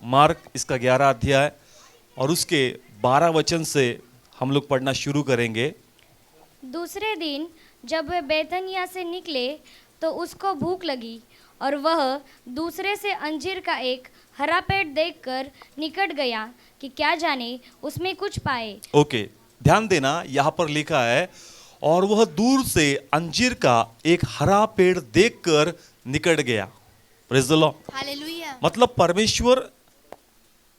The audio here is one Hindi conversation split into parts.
मार्क इसका 11 अध्याय और उसके 12 वचन से हम लोग पढ़ना शुरू करेंगे। दूसरे दिन जब वे बैतनिया से निकले तो उसको भूख लगी और वह दूसरे से अंजीर का एक हरा पेड़ देखकर निकट गया कि क्या जाने उसमें कुछ पाए। ओके, ध्यान देना, यहाँ पर लिखा है और वह दूर से अंजीर का एक हरा पेड़ देखकर निकट गया। Praise the Lord. हालेलुया। मतलब परमेश्वर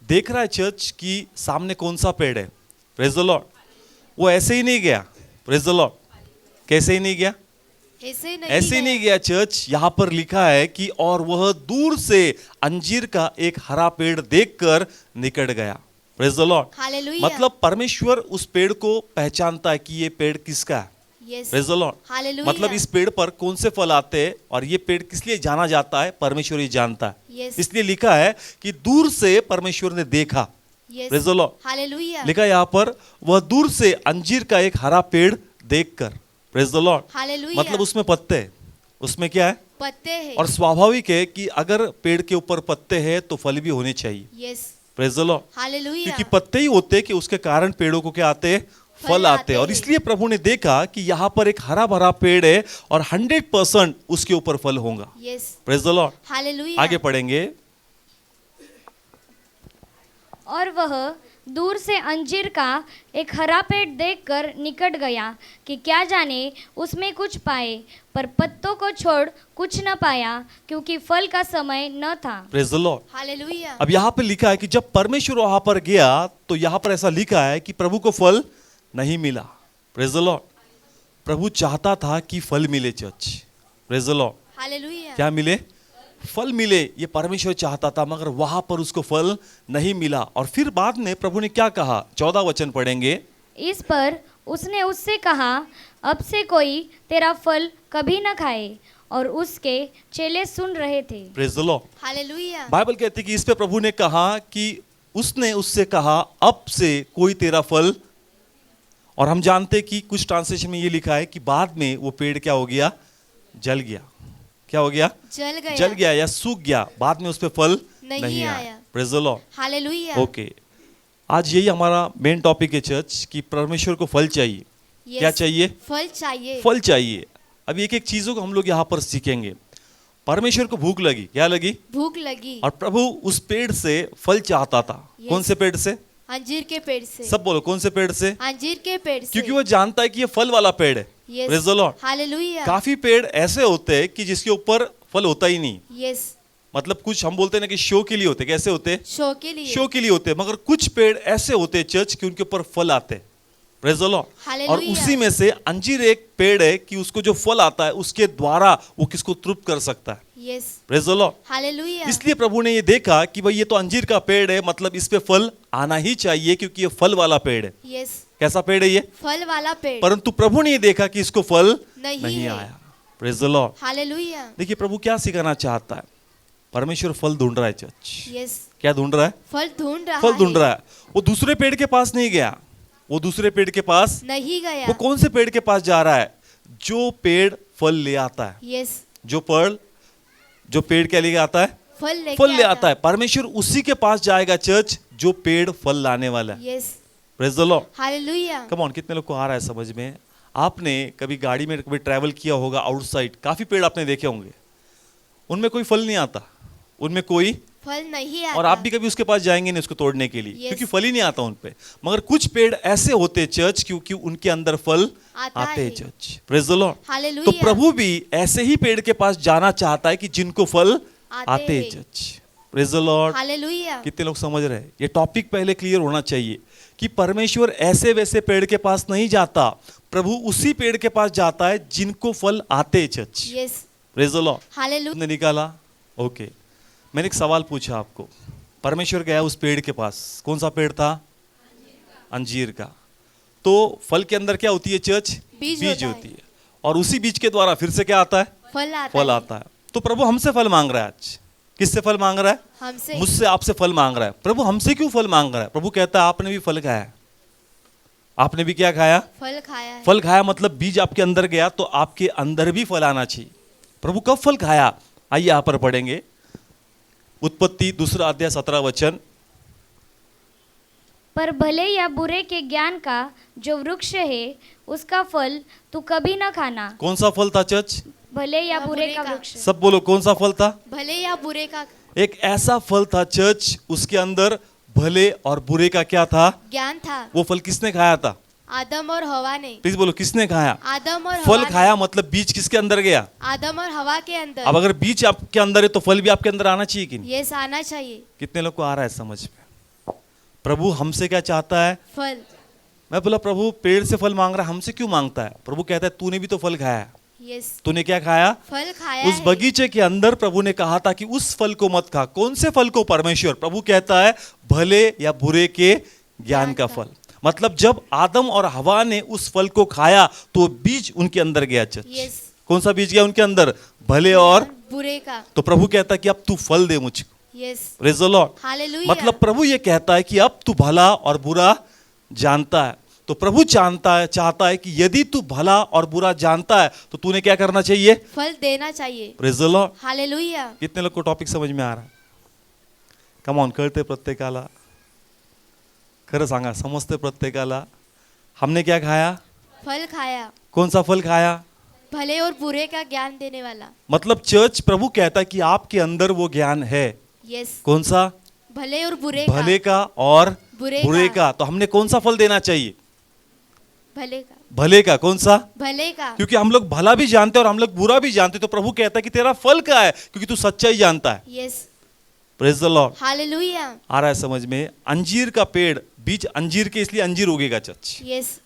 देख रहा है चर्च की सामने कौन सा पेड़ है। Praise the Lord. वो ऐसे ही नहीं गया। Praise the Lord. कैसे ही नहीं गया? ऐसे नहीं गया चर्च। यहाँ पर लिखा है कि और वह दूर से अंजीर का एक हरा पेड़ देखकर निकट गया। Praise the Lord. हालेलुया। मतलब परमेश्वर उस पेड़ को पहचानता है कि ये पेड़ किसका है। Praise the Lord. हालेलुया। मतलब इस पेड़ पर कौन से फल आते हैं और ये पेड़ किस लिए जाना जाता है, परमेश्वर ही जानता है। इसलिए लिखा है कि दूर से परमेश्वर ने देखा। Praise the Lord. हालेलुया। लिखा है यहाँ पर वह दूर से अंजीर का एक हरा पेड़ देखकर। Praise the Lord. हालेलुया। मतलब उसमें पत्ते हैं। उसमें क्या है? पत्ते हैं। और स्वाभाविक है कि अगर पेड़ के ऊपर पत्ते हैं तो फल भी होने चाहिए। Praise the Lord. हालेलुया। क्योंकि पत्ते ही होते हैं कि उसके कारण पेड़ों को क्या आते हैं, फल आते हैं। और इसलिए प्रभु ने देखा कि यहाँ पर एक हरा भरा पेड़ है और 100% उसके ऊपर फल होगा। Praise the Lord. हालेलुया। आगे पढ़ेंगे। और वह दूर से अंजीर का एक हरा पेड़ देखकर निकट गया कि क्या जाने उसमें कुछ पाए, पर पत्तों को छोड़ कुछ न पाया क्योंकि फल का समय न था। Praise the Lord. हालेलुया। अब यहाँ पे लिखा है कि जब परमेश्वर वहां पर गया तो यहाँ पर ऐसा लिखा है कि प्रभु को फल नहीं मिला। Praise the Lord. प्रभु चाहता था कि फल मिले church. Praise the Lord. Hallelujah. क्या मिले? फल मिले। ये परमेश्वर चाहता था, मगर वहां पर उसको फल नहीं मिला। और फिर बाद में प्रभु ने क्या कहा? 14 वचन पढ़ेंगे। इस पर उसने उससे कहा, अब से कोई तेरा फल कभी न खाए। और उसके चेले सुन रहे थे। Praise the Lord. Hallelujah. Bible कहती है कि इस पे प्रभु ने कहा कि उसने उससे कहा अब से कोई तेरा फल। और हम जानते कि कुछ ट्रांसलेशन में ये लिखा है कि बाद में वो पेड़ क्या हो गया? जल गया। क्या हो गया? जल गया या सूख गया। बाद में उस पे फल नहीं आया। Praise the Lord. Hallelujah. Okay, आज यही हमारा मेन टॉपिक है चर्च कि परमेश्वर को फल चाहिए। क्या चाहिए? फल चाहिए। फल चाहिए। अब एक एक चीजों को हम लोग यहाँ पर सीखेंगे। परमेश्वर को भूख लगी। क्या लगी? भूख लगी। और प्रभु उस पेड़ से फल चाहता था। कौन से पेड़ से? अंजीर के पेड़ से। सब बोलो, कौन से पेड़ से? अंजीर के पेड़ से। क्योंकि वो जानता है कि ये फल वाला पेड़ है। Praise the Lord. हालेलुया। काफी पेड़ ऐसे होते हैं कि जिसके ऊपर फल होता ही नहीं। यस। मतलब कुछ हम बोलते हैं ना कि शो के लिए होते। कैसे होते? शो के लिए। शो के लिए होते हैं। मगर कुछ पेड़ ऐसे होते हैं चर्च कि उनके ऊपर फल आते हैं। Praise the Lord. हालेलुया। और उसी में से अंजीर एक पेड़ है कि उसको जो फल आता है उसके द्वारा वो किसको तृप्त कर सकता है। Yes. Praise the Lord. Hallelujah. इसलिए प्रभु ने ये देखा कि भाई ये तो अंजीर का पेड़ है, मतलब इस पे फल आना ही चाहिए क्योंकि ये फल वाला पेड़ है। यस। कैसा पेड़ है ये? फल वाला पेड़। परंतु प्रभु ने ये देखा कि इसको फल नहीं है। आया। Praise the Lord. हालेलुया। देखिए प्रभु क्या सिखाना चाहता है। परमेश्वर फल ढूंढ रहा है चर्च। यस। क्या ढूंढ रहा है? फल ढूंढ रहा फल है। ढूंढ रहा है। वो दूसरे पेड़ के पास नहीं गया। वो दूसरे पेड़ के पास नहीं गया। वो कौन से पेड़ के पास जा रहा है? जो पेड़ फल ले आता है। यस। जो पेड़ क्या लेके आता है? फल ले आता है। परमेश्वर उसी के पास जाएगा चर्च जो पेड़ फल लाने वाला है। Yes. Praise the Lord. Hallelujah. Come on, कितने लोग को आ रहा है समझ में? आपने कभी गाड़ी में कभी ट्रैवल किया होगा आउटसाइड, काफी पेड़ आपने देखे होंगे, उनमें कोई फल नहीं आता, उनमें कोई फल नहीं आता। और आप भी कभी उसके पास जाएंगे नहीं उसको तोड़ने के लिए। Yes. क्योंकि फल ही नहीं आता उन पे। मगर कुछ पेड़ ऐसे होते हैं चर्च क्योंकि उनके अंदर फल आते हैं church. Praise the Lord. Hallelujah. तो प्रभु भी ऐसे ही पेड़ के पास जाना चाहता है कि जिनको फल आते हैं church. Praise the Lord. Hallelujah. कितने लोग समझ रहे हैं? ये टॉपिक पहले क्लियर होना चाहिए कि परमेश्वर ऐसे वैसे पेड़ के पास नहीं जाता। प्रभु उसी पेड़ के पास जाता है जिनको फल आते हैं church. Yes. Praise the Lord. Hallelujah. तुमने निकाला? ओके, मैंने एक सवाल पूछा आपको। परमेश्वर गया उस पेड़ के पास। कौन सा पेड़ था? अंजीर का। तो फल के अंदर क्या होती है चर्च? बीज होती है। और उसी बीज के द्वारा फिर से क्या आता है? फल आता है। तो प्रभु हमसे फल मांग रहा है आज। किससे फल मांग रहा है? हमसे। मुझसे, आपसे फल मांग रहा है। प्रभु हमसे क्यों फल मांग रहा है? प्रभु कहता है आपने भी फल खाया है। आपने भी क्या खाया? फल खाया है। फल खाया मतलब बीज आपके अंदर गया तो आपके अंदर भी फल आना चाहिए। प्रभु कब फल खाया? आइए यहाँ पर पढ़ेंगे। उत्पत्ति 2:17 पर भले या बुरे के ज्ञान का जो वृक्ष है उसका फल तू कभी न खाना। कौन सा फल था चर्च? भले या बुरे बुरे का का। वृक्ष। सब बोलो, कौन सा फल था? भले या बुरे का एक ऐसा फल था चर्च, उसके अंदर भले और बुरे का क्या था? ज्ञान था। वो फल किसने खाया था? आदम और हवा ने। प्लीज बोलो, किसने खाया? आदम और फल हवा ने। खाया मतलब बीज किसके अंदर गया? आदम और हवा के अंदर। अब अगर बीज आपके अंदर है तो फल भी आपके अंदर आना चाहिए कि नहीं? ये आना चाहिए। कितने लोग को आ रहा है समझ में? प्रभु हमसे क्या चाहता है? फल। मैं बोला प्रभु पेड़ से फल मांग रहा है, हमसे क्यों मांगता है? प्रभु कहता है तूने भी तो फल खाया है। यस। तूने क्या खाया? फल खाया उस है। बगीचे के अंदर प्रभु ने कहा था कि उस फल को मत खा। कौन से फल को? परमेश्वर। प्रभु कहता है भले या बुरे के ज्ञान का फल। मतलब जब आदम और हवा ने उस फल को खाया तो बीज उनके अंदर गया। यस। कौन सा बीज गया उनके अंदर? भले और बुरे का। तो प्रभु कहता है कि अब तू फल दे मुझको। Yes. Praise the Lord. Hallelujah. मतलब प्रभु ये कहता है कि अब तू भला और बुरा जानता है। तो प्रभु चाहता है कि यदि तू भला और बुरा जानता है तो तूने क्या करना चाहिए? फल देना चाहिए। Praise the Lord. हालेलुया। कितने लोग को टॉपिक समज में आ रहा है? कम ऑन, कळते प्रत्येकाला? खरं सांगा, समजते प्रत्येकाला? हमने क्या खाया? फल खाया। कौन सा फल खाया? भले और बुरे का ज्ञान देने वाला। मतलब चर्च प्रभु कहता है कि आपके अंदर वो ज्ञान है। यस। कौन सा? भले और बुरे भले का और बुरे का। तो हमने कौन सा फल देना चाहिए? भले का। भले का। कौन सा? भले का। क्योंकि हम लोग भला भी जानते हैं और हम लोग बुरा भी जानते हैं। तो प्रभु कहता है कि तेरा फल क्या है? क्योंकि तू सच्चाई जानता है। Yes. Praise the Lord. Hallelujah. आ रहा है समझ में? अंजीर का पेड़, बीज अंजीर के, इसलिए अंजीर उगेगा चर्च। यस।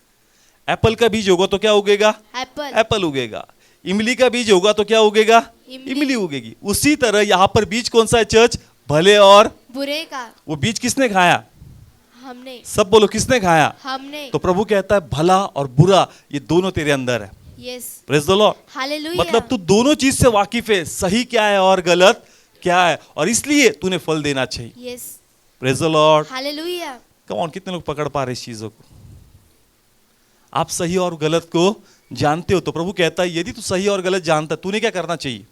एप्पल का बीज होगा तो क्या उगेगा? एप्पल। एप्पल उगेगा। इमली का बीज होगा तो क्या उगेगा? इमली। इमली उगेगी। उसी तरह यहाँ पर बीज कौन सा है चर्च? भले और बुरे का। वो बीज किसने खाया? हमने। सब बोलो, किसने खाया? हमने। तो प्रभु कहता है भला और बुरा ये दोनों तेरे अंदर है। Yes. Praise the Lord. Hallelujah. मतलब तू दोनों चीज से वाकिफ है, सही क्या है और गलत क्या है, और इसलिए तूने फल देना चाहिए। Yes. Praise the Lord. Hallelujah. Come on, कितने लोग पकड़ पा रहे इस चीजों को? आप सही और गलत को जानते हो। तो प्रभु कहता है यदि तू सही और गलत जानता है, तूने क्या करना चाहिए?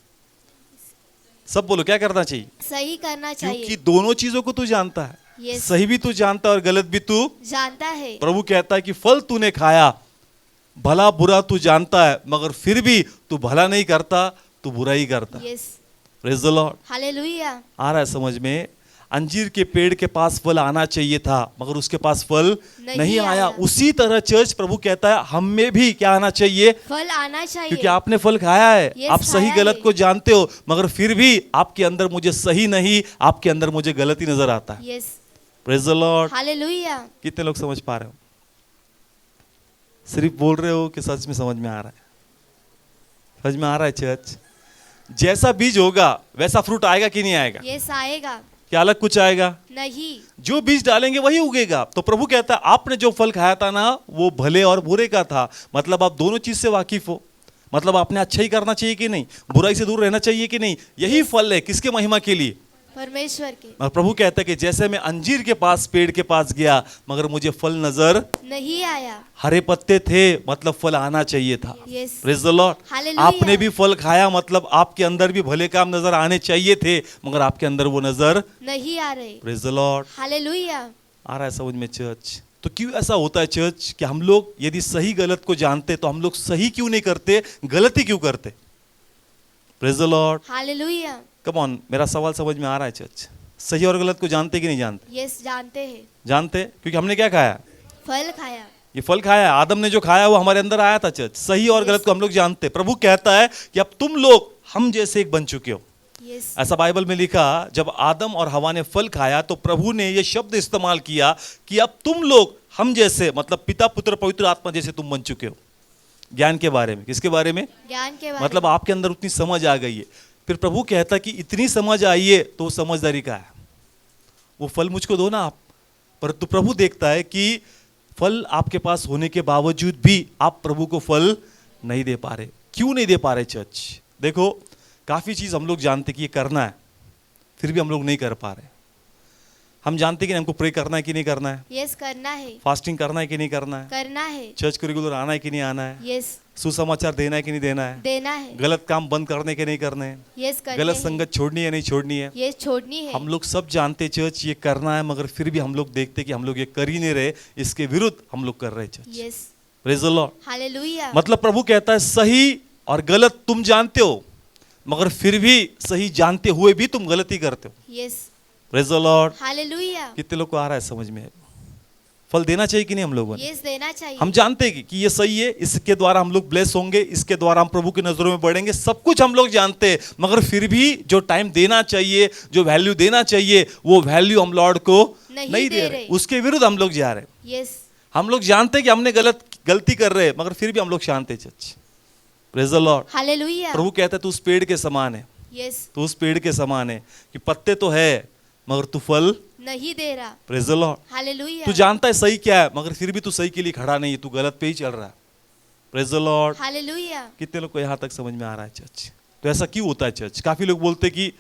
सब बोलो, क्या करना चाहिए? सही करना क्योंकि चाहिए। दोनों चीजों को तू जानता है। Yes. सही भी तू जानता है और गलत भी तू जानता है। प्रभु कहता है कि फल तूने खाया, भला बुरा तू जानता है, मगर फिर भी तू भला नहीं करता, तू बुरा ही करता। Yes. Praise the Lord. Hallelujah. आ रहा है समझ में? अंजीर के पेड़ के पास फल आना चाहिए था मगर उसके पास फल नहीं आया। आया। उसी तरह चर्च प्रभु कहता है हम में भी क्या आना चाहिए? फल आना चाहिए। क्योंकि आपने फल खाया है। Yes, आप सही खाया गलत है। को जानते हो, मगर फिर भी आपके अंदर मुझे सही नहीं, आपके अंदर मुझे गलत ही नजर आता है। Yes. Praise the Lord. Hallelujah. कितने लोग समझ पा रहे हो? सिर्फ बोल रहे हो कि सच में समझ में आ रहा है? समझ में आ रहा है चर्च? जैसा बीज होगा वैसा फ्रूट आएगा कि नहीं आएगा? यस आएगा। क्या अलग कुछ आएगा? नहीं। जो बीज डालेंगे वही उगेगा। तो प्रभु कहता है आपने जो फल खाया था ना वो भले और बुरे का था। मतलब आप दोनों चीज से वाकिफ हो। मतलब आपने अच्छा ही करना चाहिए कि नहीं, बुराई से दूर रहना चाहिए कि नहीं। यही फल है किसके महिमा के लिए? परमेश्वर के। और प्रभु कहता है कि जैसे मैं अंजीर के पास, पेड़ के पास गया मगर मुझे फल नजर नहीं आया। हरे पत्ते थे, मतलब फल आना चाहिए था। Yes. Praise the Lord. Hallelujah. आपने भी फल खाया, मतलब आपके अंदर भी भले काम नजर आने चाहिए थे मगर आपके अंदर वो नजर नहीं आ रहे। Praise the Lord. हालेलुया। आ रहा है समझ में चर्च? तो क्यों ऐसा होता है चर्च कि हम लोग यदि सही गलत को जानते तो हम लोग सही क्यों नहीं करते, गलती क्यों करते? Praise the Lord. Hallelujah. Come on, मेरा सवाल समझ में आ रहा है चर्च? सही और गलत को जानते कि नहीं जानते? यस जानते हैं। जानते, क्योंकि हमने क्या खाया? फल खाया। ये फल खाया। आदम ने जो खाया वो हमारे अंदर आया था चर्च। सही और गलत को हम लोग जानते। प्रभु कहता है कि अब तुम लोग हम जैसे एक बन चुके हो। यस। ऐसा बाइबल में लिखा, जब आदम और हवा ने फल खाया तो प्रभु ने ये शब्द इस्तेमाल किया कि अब तुम लोग हम जैसे, मतलब पिता पुत्र पवित्र आत्मा जैसे तुम बन चुके हो। ज्ञान के बारे में। किसके बारे में? ज्ञान के बारे मतलब आपके अंदर उतनी समझ आ गई है। फिर प्रभु कहता कि इतनी समझ आई है तो वो समझदारी का है। वो फल मुझको दो ना आप। परंतु प्रभु देखता है कि फल आपके पास होने के बावजूद भी आप प्रभु को फल नहीं दे पा रहे। क्यों नहीं दे पा रहे चर्च? देखो, काफी चीज हम लोग जानते कि ये करना है, फिर भी हम लोग नहीं कर पा रहे। हम जानते कि नहीं हमको प्रे करना है कि नहीं करना है, यस करना है, फास्टिंग करना है कि नहीं करना है, करना है, चर्च को रेगुलर आना है कि नहीं आना है, यस सुसमाचार देना है कि नहीं देना है, देना है, गलत काम बंद करने के नहीं करने हैं, यस करना गलत है, संगत छोड़नी है नहीं छोड़नी है। यस छोड़नी है, हम लोग सब जानते चर्च ये करना है, मगर फिर भी हम लोग देखते कि हम लोग ये कर ही नहीं रहे, इसके विरुद्ध हम लोग कर रहे हैं church. Yes praise the Lord. Hallelujah, मतलब प्रभु कहता है सही और गलत तुम जानते हो, मगर फिर भी सही जानते हुए भी तुम गलती करते हो। Yes praise the Lord. Hallelujah, कितने लोग को आ रहा है समझ में? फल देना चाहिए कि नहीं हम लोगों ने? यस देना चाहिए, हम जानते हैं कि ये सही है, इसके द्वारा हम लोग ब्लेस होंगे, इसके द्वारा हम प्रभु की नजरों में बढ़ेंगे, सब कुछ हम लोग जानते हैं, मगर फिर भी जो टाइम देना चाहिए, जो वैल्यू देना चाहिए, वो वैल्यू हम लॉर्ड को नहीं दे रहे, उसके विरुद्ध हम लोग जा रहे हैं। यस हम लोग जानते हैं कि हमने गलती कर रहे हैं, मगर फिर भी हम लोग शांत है church. Praise the Lord. Hallelujah, प्रभु कहता है तू उस पेड़ के समान है, यस तू उस पेड़ के समान है कि पत्ते तो है मगर तू फल नहीं दे रहा, प्रेज द लॉर्ड। हालेलुया, तू जानता है सही क्या है, मगर फिर भी तू सही के लिए खड़ा नहीं है, तू गलत पे ही चल रहा है। Praise the Lord. हालेलुया, कितने लोग को यहाँ तक समझ में आ रहा है चर्च? तो ऐसा क्यों होता है चर्च? काफी लोग बोलते हैं कि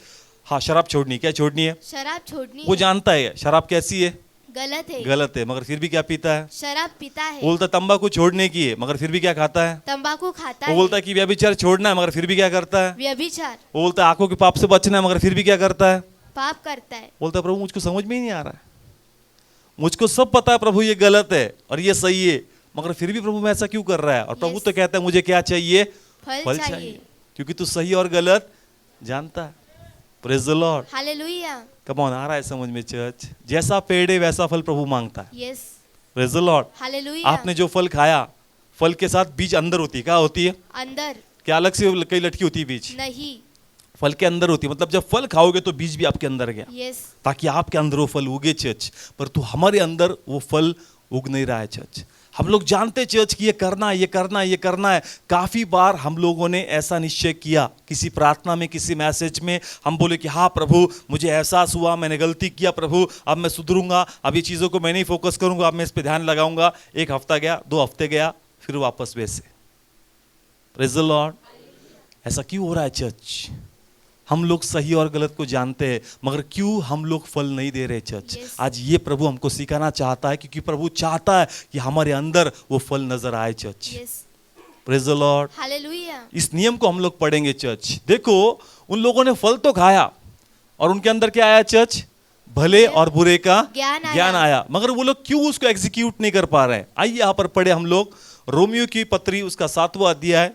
हाँ शराब छोड़नी, क्या छोड़नी है? शराब छोड़नी वो है, जानता है शराब कैसी है, गलत है, गलत है, मगर फिर भी क्या पीता है? शराब पीता है, बोलता तंबाकू छोड़ने की है, मगर फिर भी क्या खाता है? तंबाकू खाता वो है, बोलता है कि व्यभिचार छोड़ना है, मगर फिर भी क्या करता है? व्यभिचार, वो बोलता है आंखों के पाप से बचना है, मगर फिर भी क्या करता है? पाप करता है, बोलता है प्रभु मुझको समझ में ही नहीं आ रहा है, मुझको सब पता है प्रभु ये गलत है और ये सही है, मगर फिर भी प्रभु मैं ऐसा क्यों कर रहा है? और प्रभु Yes. तो कहता है मुझे क्या चाहिए? फल चाहिए, क्योंकि तू सही और गलत जानता है। Praise the Lord. Hallelujah, come on, आ रहा है समझ में चर्च? जैसा पेड़ है वैसा फल प्रभु मांगता है। Yes praise the Lord. Hallelujah, आपने जो फल खाया, फल के साथ बीज अंदर होती है, क्या होती है? अंदर क्या अलग से कई लटकी होती है बीज? नहीं, फल के अंदर होती है, मतलब जब फल खाओगे तो बीज भी आपके अंदर गया, यस ताकि आपके अंदर वो फल उगे चर्च। पर तू हमारे अंदर वो फल उग नहीं रहा है चर्च। हम लोग जानते चर्च कि ये करना है, ये करना है, ये करना है। काफी बार हम लोगों ने ऐसा निश्चय किया, किसी प्रार्थना में, किसी मैसेज में हम बोले कि हाँ प्रभु मुझे एहसास हुआ मैंने गलती किया, प्रभु अब मैं सुधरूंगा, अब ये चीज़ों को मैं नहीं फोकस करूंगा, अब मैं इस पे ध्यान लगाऊंगा। एक हफ्ता गया, 2 हफ्ते गया, फिर वापस वैसे। Praise the Lord. ऐसा क्यों हो रहा है चर्च? हम लोग सही और गलत को जानते हैं, मगर क्यों हम लोग फल नहीं दे रहे चर्च? Yes. आज ये प्रभु हमको सिखाना चाहता है, क्योंकि प्रभु चाहता है कि हमारे अंदर वो फल नजर आए church. Yes praise the Lord. Hallelujah, इस नियम को हम लोग पढ़ेंगे चर्च। देखो उन लोगों ने फल तो खाया और उनके अंदर क्या आया चर्च? भले और बुरे का ज्ञान आया, मगर वो लोग क्यों उसको एग्जीक्यूट नहीं कर पा रहे हैं? आइए यहाँ पर पढ़े हम लोग रोमियो की पत्री, उसका 7वां अध्याय।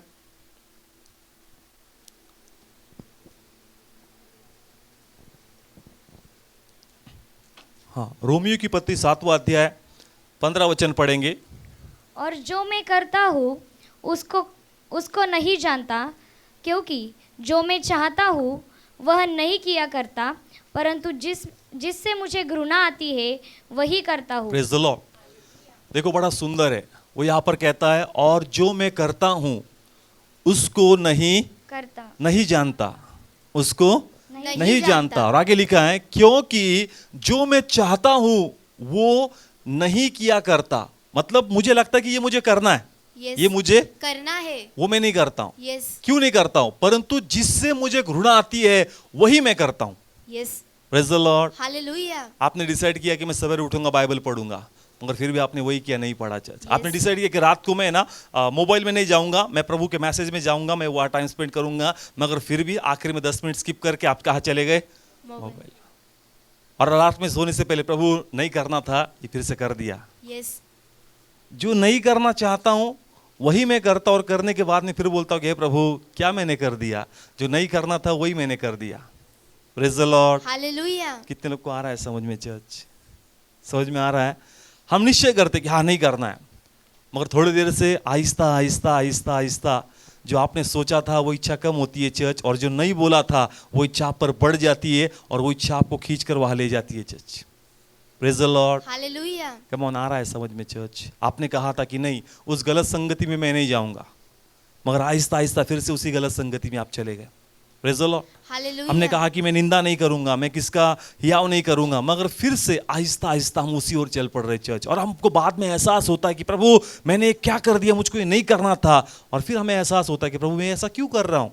हाँ, रोमियो की पत्री 7वां अध्याय 15 वचन पढ़ेंगे। और जो मैं करता हूँ उसको नहीं जानता, क्योंकि जो मैं चाहता हूँ वह नहीं किया करता, परंतु जिससे मुझे घृणा आती है वही करता हूँ। Praise the Lord. देखो बड़ा सुंदर है, वो यहाँ पर कहता है और जो मैं करता हूँ उसको नहीं जानता, उसको नहीं जानता। और आगे लिखा है क्योंकि जो मैं चाहता हूं वो नहीं किया करता। मतलब मुझे लगता है कि ये मुझे करना है, यस ये मुझे करना है, वो मैं नहीं करता हूं। यस क्यों नहीं करता हूं? परंतु जिससे मुझे घृणा आती है वही मैं करता हूं। Yes praise the Lord. Hallelujah, आपने डिसाइड किया कि मैं सवेरे उठूंगा बाइबल पढ़ूंगा, मगर फिर भी आपने वही किया, नहीं पढ़ा चर्च। Yes. आपने डिसाइड किया कि रात को मैं ना मोबाइल में नहीं जाऊंगा, मैं प्रभु के मैसेज में जाऊंगा, मैं वहाँ टाइम स्पेंड करूंगा, मगर फिर भी आखिर में 10 मिनट स्किप करके आप कहाँ चले गए? मोबाइल। और रात में सोने से पहले प्रभु नहीं करना था, ये फिर से कर दिया। यस जो नहीं करना चाहता हूँ वही मैं करता, और करने के बाद में फिर बोलता हूँ कि हे प्रभु क्या मैंने कर दिया? जो नहीं करना था वही मैंने कर दिया। Praise the Lord. हालेलुया, कितने लोग को आ रहा है समझ में चर्च? समझ में आ रहा है? हम निश्चय करते कि हाँ नहीं करना है, मगर थोड़ी देर से आहिस्ता आहिस्ता आहिस्ता आहिस्ता जो आपने सोचा था वो इच्छा कम होती है चर्च, और जो नहीं बोला था वो इच्छा आप पर बढ़ जाती है, और वो इच्छा आपको खींच कर वहां ले जाती है church. Praise the Lord. Hallelujah, come on, आ रहा है समझ में चर्च? आपने कहा था कि नहीं उस गलत संगति में मैं नहीं जाऊंगा, मगर आहिस्ता आहिस्ता फिर से उसी गलत संगति में आप चले गए। Praise the Lord. हालेलुया, हमने कहा कि मैं निंदा नहीं करूंगा, मैं किसका हियाव नहीं करूंगा, मगर फिर से आहिस्ता आहिस्ता हम उसी ओर चल पड़ रहे चर्च। और हमको बाद में एहसास होता है कि प्रभु मैंने क्या कर दिया, मुझको ये नहीं करना था। और फिर हमें एहसास होता है कि प्रभु मैं ऐसा क्यों कर रहा हूँ,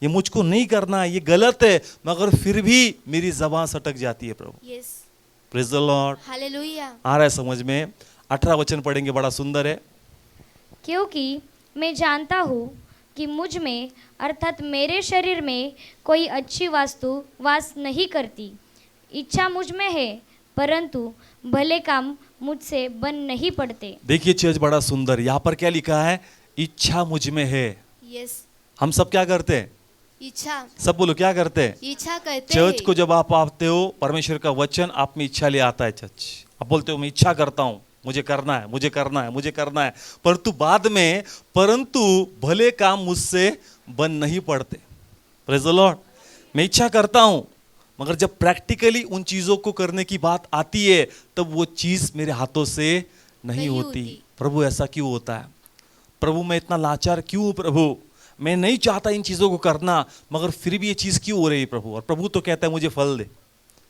ये मुझको नहीं करना है, ये गलत है, मगर फिर भी मेरी जबान सटक जाती है प्रभु। Yes praise the Lord. Hallelujah. आ रहा है समझ में? 18 वचन पढ़ेंगे, बड़ा सुंदर है। क्योंकि मैं जानता हूँ कि मुझ में अर्थात मेरे शरीर में कोई अच्छी वस्तु वास नहीं करती। इच्छा मुझ में है परंतु भले काम मुझसे बन नहीं पड़ते। देखिए चर्च, बड़ा सुंदर, यहाँ पर क्या लिखा है? इच्छा मुझ में है। यस, हम सब क्या करते हैं? इच्छा, सब बोलो, क्या करते हैं? इच्छा करते चर्च हैं। को जब आप आते हो, परमेश्वर का वचन आप में इच्छा ले आता है। चर्च आप बोलते हो मैं इच्छा करता हूं, मुझे करना है, मुझे करना है, मुझे करना है, परंतु बाद में परंतु भले काम मुझसे बन नहीं पड़ते। Praise the Lord. मैं इच्छा करता हूं मगर जब प्रैक्टिकली उन चीजों को करने की बात आती है तब वो चीज मेरे हाथों से नहीं होती। प्रभु ऐसा क्यों होता है? प्रभु मैं इतना लाचार क्यों हूं? प्रभु मैं नहीं चाहता इन चीजों को करना मगर फिर भी ये चीज क्यों हो रही है प्रभु? और प्रभु तो कहता है मुझे फल दे।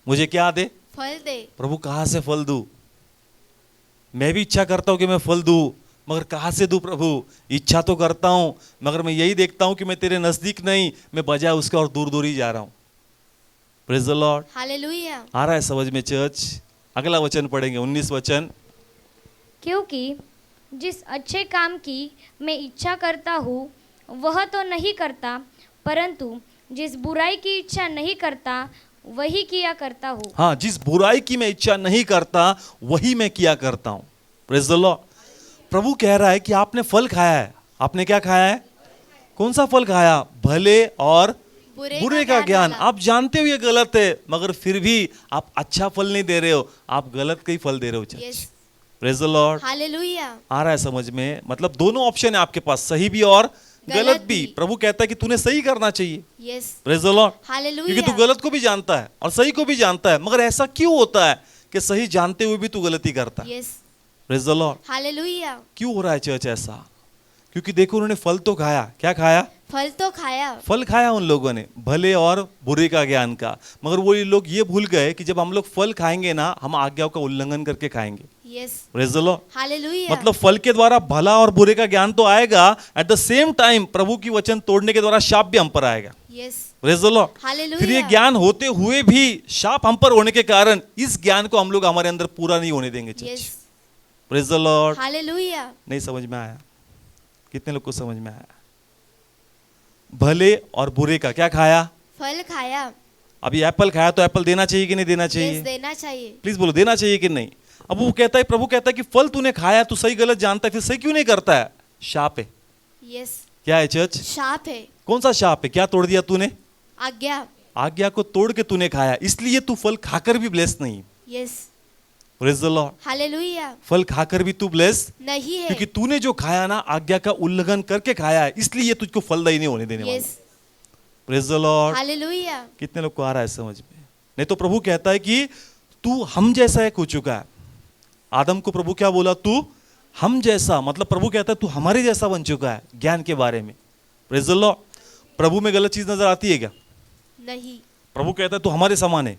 मुझे क्या दे? फल दे। प्रभु कहां से फल दूं? मैं भी इच्छा करता हूं कि मैं फल दूं मगर कहां से दूं प्रभु? इच्छा तो करता हूं मगर मैं यही देखता हूं कि मैं तेरे नजदीक नहीं, मैं बजाय उसके और दूर दूर ही जा रहा हूं। Praise the Lord. हालेलुया। आ रहा है समझ में चर्च? अगला वचन पढ़ेंगे, 19 वचन। क्योंकि जिस अच्छे काम की मैं इच्छा करता हूँ वह तो नहीं करता परंतु जिस बुराई की इच्छा नहीं करता वही किया करता हूँ। हाँ, जिस बुराई की मैं इच्छा नहीं करता वही मैं किया करता हूं। Praise the Lord. प्रभु कह रहा है कि आपने फल खाया है। आपने क्या खाया है? कौन सा फल खाया? भले और बुरे का ज्ञान। आप जानते हो ये गलत है मगर फिर भी आप अच्छा फल नहीं दे रहे हो, आप गलत का ही फल दे रहे हो। Yes, praise the Lord. Hallelujah. आ रहा है समझ में? मतलब दोनों ऑप्शन है आपके पास, सही भी और गलत भी। प्रभु कहता है कि तूने सही करना चाहिए। Yes, praise the Lord. Hallelujah. क्योंकि तू गलत को भी जानता है और सही को भी जानता है, मगर ऐसा क्यों होता है कि सही जानते हुए भी तू गलती करता है? Yes, praise the Lord. Hallelujah. क्यों हो रहा है चर्च ऐसा? क्योंकि देखो उन्होंने फल तो खाया। क्या खाया? फल तो खाया। फल खाया उन लोगों ने, भले और बुरे का ज्ञान का। मगर वो लोग ये भूल गए कि जब हम लोग फल खाएंगे ना, हम आज्ञाओं का उल्लंघन करके खाएंगे। Yes, praise the Lord. Hallelujah. मतलब फल के द्वारा भला और बुरे का ज्ञान तो आएगा, एट द सेम टाइम प्रभु की वचन तोड़ने के द्वारा शाप भी हम पर आएगा। Yes, praise the Lord. Hallelujah. फिर ये ज्ञान होते हुए भी शाप हम पर होने के कारण इस ज्ञान को हम लोग हमारे अंदर पूरा नहीं होने देंगे। Yes, praise the Lord. Hallelujah. नहीं समझ में आया? कितने लोग को समझ में आया? भले और बुरे का क्या खाया? फल खाया। अभी एप्पल खाया तो एप्पल देना चाहिए कि नहीं देना यस, चाहिए? देना चाहिए। प्लीज बोलो, देना चाहिए कि नहीं? अब वो कहता है, प्रभु कहता है कि फल तूने खाया, तू सही गलत जानता है, फिर सही क्यों नहीं करता है? शाप है। यस, क्या है चर्च? शाप है। कौन सा शाप है? क्या तोड़ दिया तूने? आज्ञा। आज्ञा को तोड़ के तूने खाया, इसलिए तू फल खाकर भी ब्लेस नहीं। Yes, praise the Lord. Hallelujah. फल खाकर भी तू ब्लेस नहीं है। क्योंकि तूने जो खाया ना, आज्ञा का उल्लंघन करके खाया है, इसलिए ये तुझको फलदायी नहीं होने देने वाला। Yes, praise the Lord. Hallelujah. कितने लोग को आ रहा है समझ में? नहीं तो प्रभु कहता है कि तू हम जैसा एक हो चुका है। आदम को प्रभु क्या बोला? तू हम जैसा, मतलब प्रभु कहता है तू हमारे जैसा बन चुका है ज्ञान के बारे में। Praise the Lord. प्रभु में गलत चीज नजर आती है क्या? नहीं। प्रभु कहता है तू हमारे समान है।